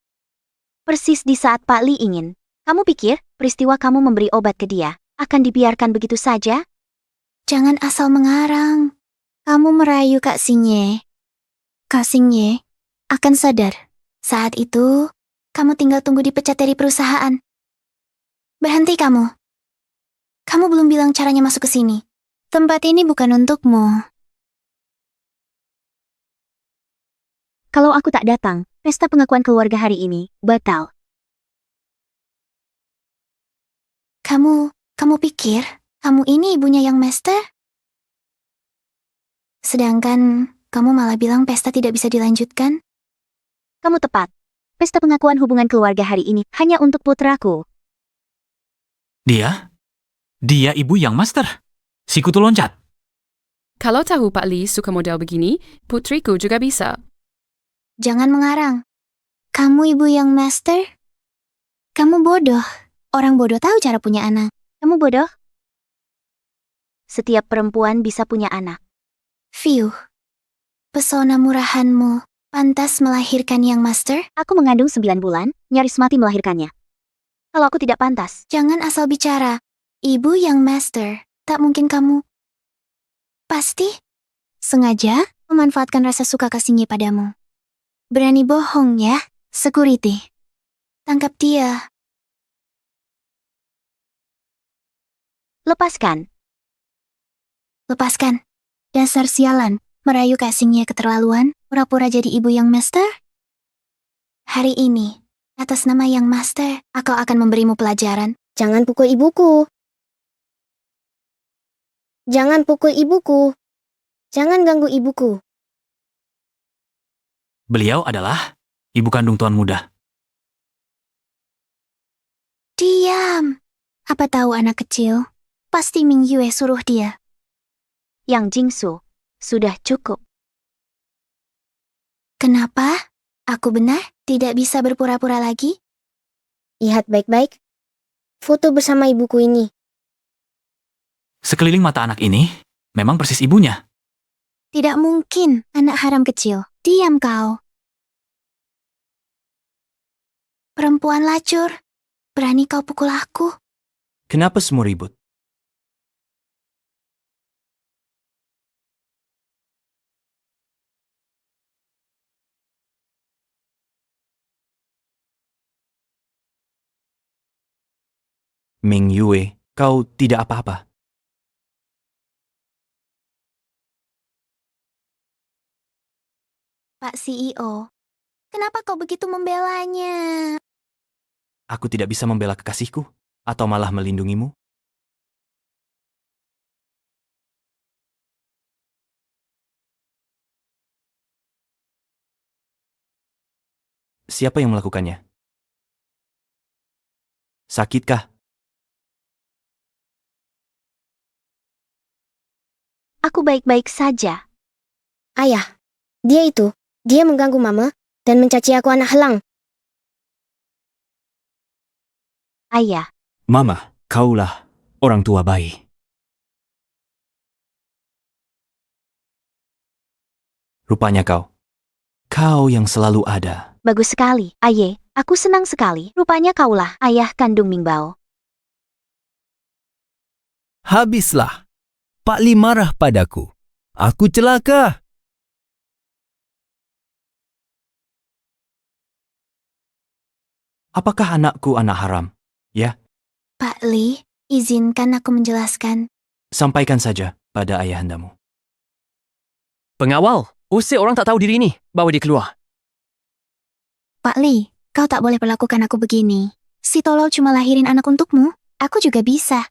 Persis di saat Pak Li ingin. Kamu pikir peristiwa kamu memberi obat ke dia akan dibiarkan begitu saja? Jangan asal mengarang. Kamu merayu Kak Xingye. Kak Xingye akan sadar. Saat itu, kamu tinggal tunggu dipecat dari perusahaan. Berhenti kamu. Kamu belum bilang caranya masuk ke sini. Tempat ini bukan untukmu. Kalau aku tak datang, pesta pengakuan keluarga hari ini batal. Kamu pikir kamu ini ibunya yang master? Sedangkan kamu malah bilang pesta tidak bisa dilanjutkan? Kamu tepat. Pesta pengakuan hubungan keluarga hari ini hanya untuk putraku. Dia ibu yang master. Si kutu loncat. Kalau tahu Pak Li suka model begini, putriku juga bisa. Jangan mengarang. Kamu ibu yang master? Kamu bodoh. Orang bodoh tahu cara punya anak. Kamu bodoh? Setiap perempuan bisa punya anak. Fiuh. Pesona murahanmu pantas melahirkan yang master? Aku mengandung 9 bulan, nyaris mati melahirkannya. Kalau aku tidak pantas, jangan asal bicara. Ibu yang master, tak mungkin kamu. Pasti sengaja memanfaatkan rasa suka kasihnya padamu. Berani bohong ya, security. Tangkap dia. Lepaskan. Lepaskan. Dasar sialan, merayu casingnya keterlaluan, pura-pura jadi ibu yang master. Hari ini, atas nama yang master, aku akan memberimu pelajaran. Jangan pukul ibuku. Jangan pukul ibuku. Jangan ganggu ibuku. Beliau adalah ibu kandung Tuan Muda. Diam. Apa tahu anak kecil? Pasti Ming Yue suruh dia. Yang Jingsu, sudah cukup. Kenapa? Aku benar? Tidak bisa berpura-pura lagi? Lihat baik-baik. Foto bersama ibuku ini. Sekeliling mata anak ini memang persis ibunya. Tidak mungkin, anak haram kecil. Diam kau. Perempuan lacur. Berani kau pukul aku? Kenapa semua ribut? Ming Yue, kau tidak apa-apa. Pak CEO, kenapa kau begitu membelanya? Aku tidak bisa membela kekasihku, atau malah melindungimu. Siapa yang melakukannya? Sakitkah? Aku baik-baik saja. Ayah, dia mengganggu mama dan mencaci aku anak helang. Ayah, Mama, kaulah orang tua bayi. Rupanya kau yang selalu ada. bagus sekali. Aye, aku senang sekali. Rupanya kaulah ayah kandung Mingbao. Habislah. Pak Li marah padaku. Aku celaka. Apakah anakku anak haram? Ya, Pak Li, izinkan aku menjelaskan. sampaikan saja pada ayahandamu. Pengawal, usir orang tak tahu diri ini. Bawa dia keluar. Pak Li, kau tak boleh perlakukan aku begini. Si tolol cuma lahirin anak untukmu. Aku juga bisa.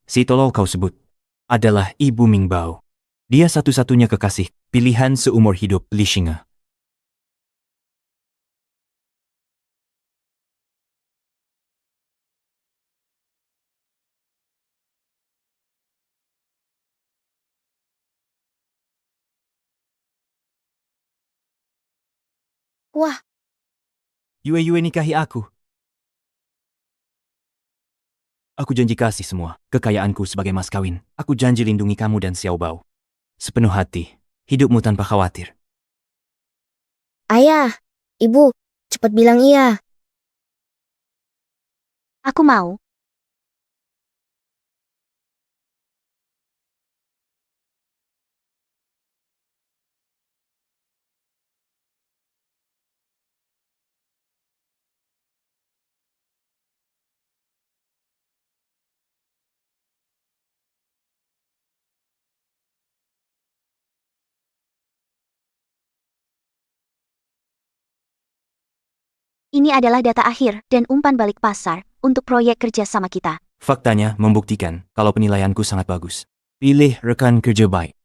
Si tolol kau sebut adalah Ibu Mingbao. Dia satu-satunya kekasih pilihan seumur hidup Li Xinge. Wah, Yue nikahi aku. Aku janji kasih semua kekayaanku sebagai mas kawin. Aku janji lindungi kamu dan Xiao Bao. Sepenuh hati, hidupmu tanpa khawatir. ayah, ibu, cepat bilang iya. Aku mau. Ini adalah data akhir dan umpan balik pasar untuk proyek kerja sama kita. Faktanya membuktikan kalau penilaianku sangat bagus. Pilih rekan kerja baik.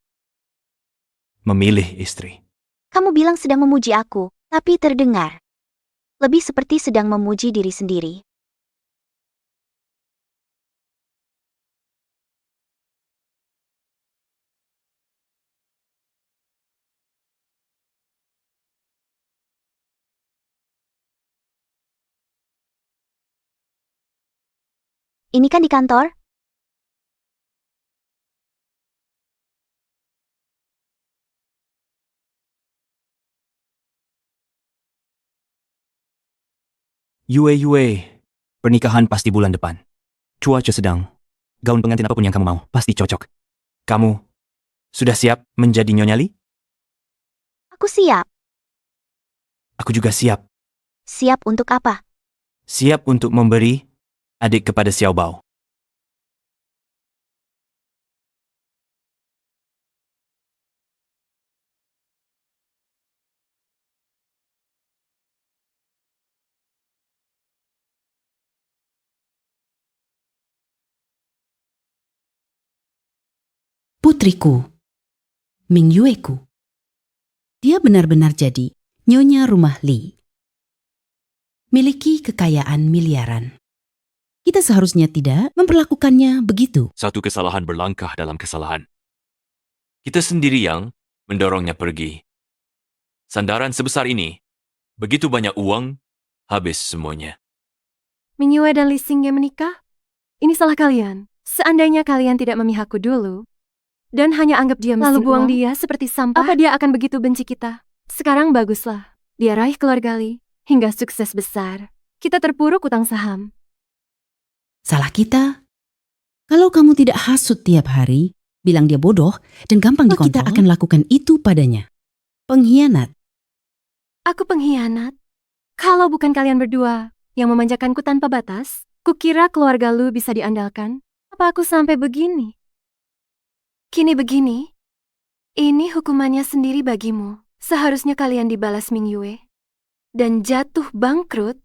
Memilih istri. Kamu bilang sedang memuji aku, tapi terdengar lebih seperti sedang memuji diri sendiri. Ini kan di kantor? Yue, pernikahan pasti bulan depan. Cuaca sedang. Gaun pengantin apapun yang kamu mau, pasti cocok. Kamu sudah siap menjadi Nyonya Li? Aku siap. Aku juga siap. Siap untuk apa? Siap untuk memberi adik kepada Xiao Bao. Putriku, Ming Yueku. Dia benar-benar jadi nyonya rumah Li. Miliki kekayaan miliaran. Kita seharusnya tidak memperlakukannya begitu. Satu kesalahan berlangkah dalam kesalahan. Kita sendiri yang mendorongnya pergi. Sandaran sebesar ini, begitu banyak uang, habis semuanya. Ming Yue dan Li Xingye menikah? Ini salah kalian. Seandainya kalian tidak memihakku dulu, dan hanya anggap dia mesin lalu buang uang, dia seperti sampah, apa dia akan begitu benci kita? Sekarang baguslah. Dia raih keluarga Li, hingga sukses besar. Kita terpuruk utang saham. Salah kita. Kalau kamu tidak hasut tiap hari, bilang dia bodoh dan gampang dikontrol, kita akan lakukan itu padanya. Pengkhianat. Aku pengkhianat? Kalau bukan kalian berdua yang memanjakanku tanpa batas, kukira keluarga Lu bisa diandalkan. Apa aku sampai begini? Kini begini, ini hukumannya sendiri bagimu. Seharusnya kalian dibalas Ming Yue dan jatuh bangkrut.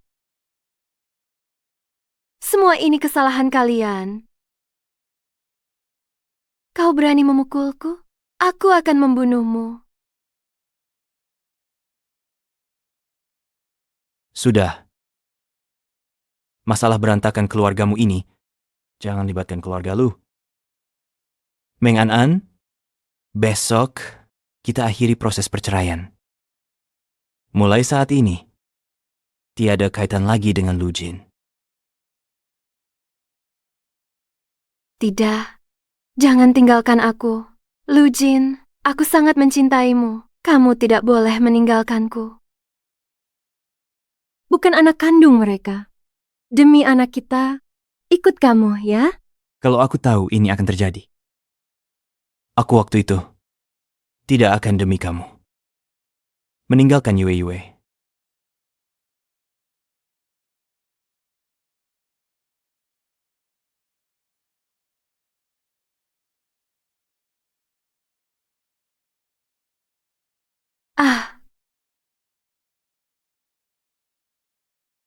Semua ini kesalahan kalian. Kau berani memukulku? Aku akan membunuhmu. Sudah. Masalah berantakan keluargamu ini, jangan libatkan keluarga lu. Meng An, besok kita akhiri proses perceraian. Mulai saat ini, tiada kaitan lagi dengan Lu Jin. Tidak, jangan tinggalkan aku. Lu Jin, aku sangat mencintaimu. Kamu tidak boleh meninggalkanku. Bukan anak kandung mereka. Demi anak kita, ikut kamu ya. Kalau aku tahu ini akan terjadi, aku waktu itu tidak akan demi kamu meninggalkan Yue.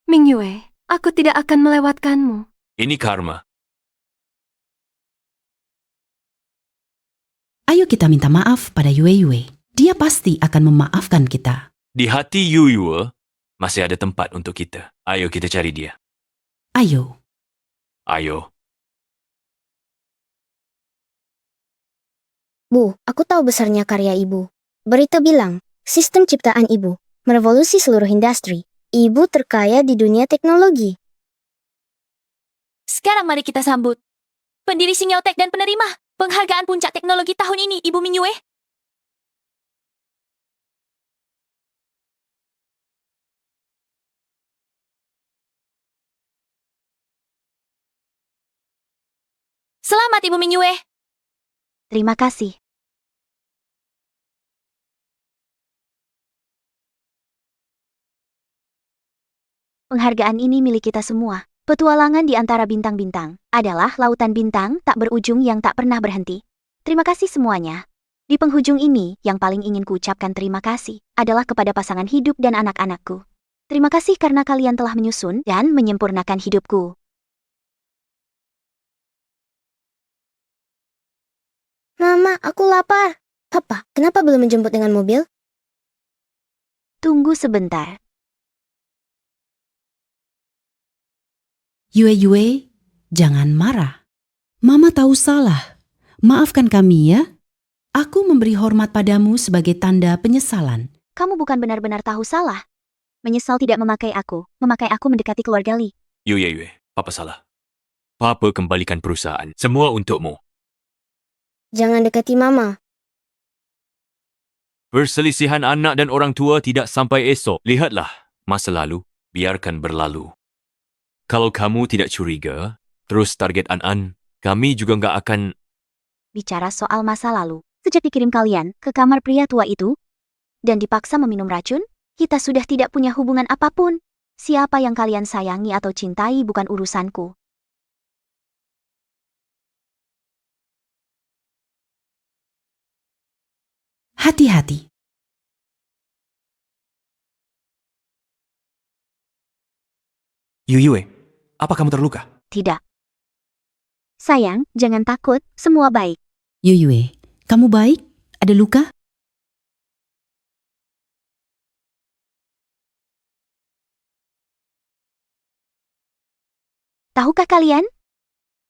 Ming Yue, aku tidak akan melewatkanmu. Ini karma. Ayo kita minta maaf pada Yue. Dia pasti akan memaafkan kita. Di hati Yue masih ada tempat untuk kita. Ayo kita cari dia. Ayo. Ayo. Bu, aku tahu besarnya karya ibu. Berita bilang, sistem ciptaan ibu merevolusi seluruh industri. Ibu terkaya di dunia teknologi. Sekarang mari kita sambut pendiri Xingyotek dan penerima penghargaan puncak teknologi tahun ini, Ibu Ming Yue. Selamat, Ibu Ming Yue. Terima kasih. Penghargaan ini milik kita semua. Petualangan di antara bintang-bintang adalah lautan bintang tak berujung yang tak pernah berhenti. Terima kasih semuanya. Di penghujung ini, yang paling ingin kuucapkan terima kasih adalah kepada pasangan hidup dan anak-anakku. Terima kasih karena kalian telah menyusun dan menyempurnakan hidupku. Mama, aku lapar. Papa, kenapa belum menjemput dengan mobil? Tunggu sebentar. Yue, jangan marah. Mama tahu salah. Maafkan kami ya. Aku memberi hormat padamu sebagai tanda penyesalan. Kamu bukan benar-benar tahu salah. Menyesal tidak memakai aku mendekati keluarga Li. Yue, Papa salah. Papa kembalikan perusahaan. Semua untukmu. Jangan dekati Mama. Perselisihan anak dan orang tua tidak sampai esok. Lihatlah, masa lalu, biarkan berlalu. Kalau kamu tidak curiga, terus target An, kami juga nggak akan... Bicara soal masa lalu, sejak dikirim kalian ke kamar pria tua itu, dan dipaksa meminum racun, kita sudah tidak punya hubungan apapun. Siapa yang kalian sayangi atau cintai bukan urusanku. Hati-hati. Yue, apa kamu terluka? Tidak. Sayang, jangan takut, semua baik. Yue, Kamu baik? Ada luka? Tahukah kalian?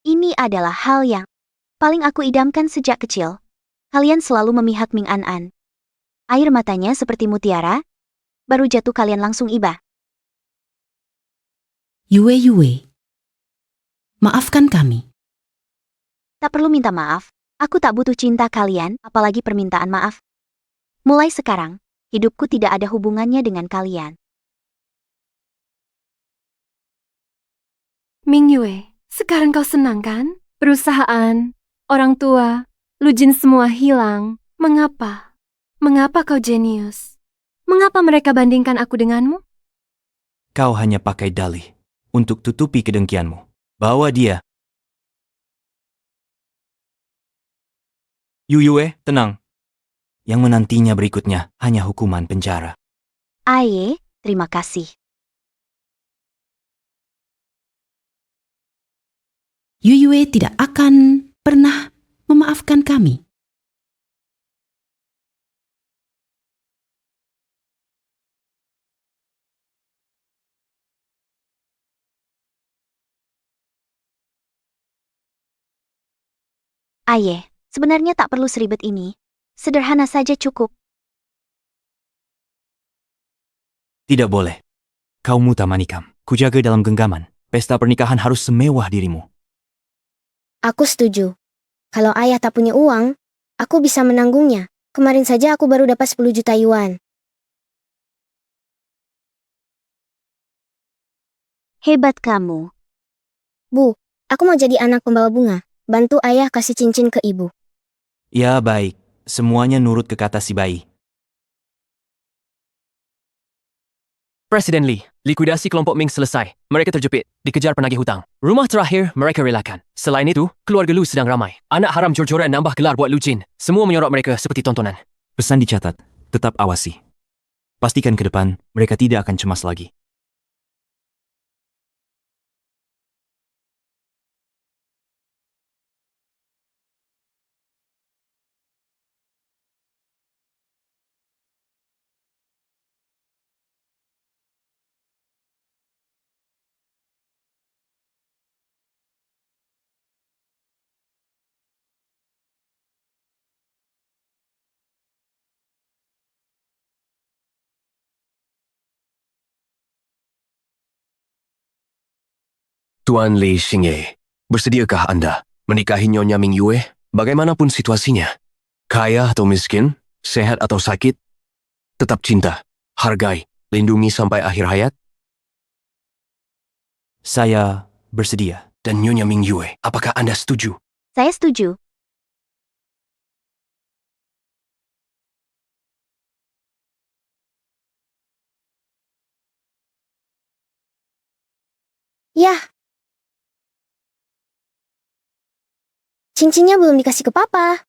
Ini adalah hal yang paling aku idamkan sejak kecil. Kalian selalu memihak Ming An An. Air matanya seperti mutiara, baru jatuh kalian langsung iba. Yue, maafkan kami. Tak perlu minta maaf, aku tak butuh cinta kalian, apalagi permintaan maaf. Mulai sekarang, hidupku tidak ada hubungannya dengan kalian. Ming Yue, sekarang kau senang kan? Perusahaan, orang tua, Lujin semua hilang. Mengapa? Mengapa kau jenius? Mengapa mereka bandingkan aku denganmu? Kau hanya pakai dalih untuk tutupi kedengkianmu. Bawa dia. Yue, tenang. Yang menantinya berikutnya hanya hukuman penjara. Aye, terima kasih. Yue tidak akan pernah memaafkan kami. Aye, sebenarnya tak perlu seribet ini. Sederhana saja cukup. Tidak boleh. Kau muta manikam. Kujaga dalam genggaman. Pesta pernikahan harus semewah dirimu. Aku setuju. Kalau ayah tak punya uang, aku bisa menanggungnya. Kemarin saja aku baru dapat 10 juta yuan. Hebat kamu. Bu, aku mau jadi anak pembawa bunga. Bantu ayah kasih cincin ke ibu. Ya baik. Semuanya nurut ke kata si bayi. Presiden Lee, likuidasi kelompok Ming selesai. Mereka terjepit, dikejar penagih hutang. Rumah terakhir mereka relakan. Selain itu, keluarga Lu sedang ramai. Anak haram jor-joran nambah gelar buat Lu Jin. Semua menyorok mereka seperti tontonan. Pesan dicatat. Tetap awasi. Pastikan ke depan mereka tidak akan cemas lagi. Tuan Li Xingye, bersediakah Anda menikahi Nyonya Ming Yue bagaimanapun situasinya? Kaya atau miskin, sehat atau sakit? Tetap cinta, hargai, lindungi sampai akhir hayat? Saya bersedia. Dan Nyonya Ming Yue, apakah Anda setuju? Saya setuju. Yah. Cincinnya belum dikasih ke papa.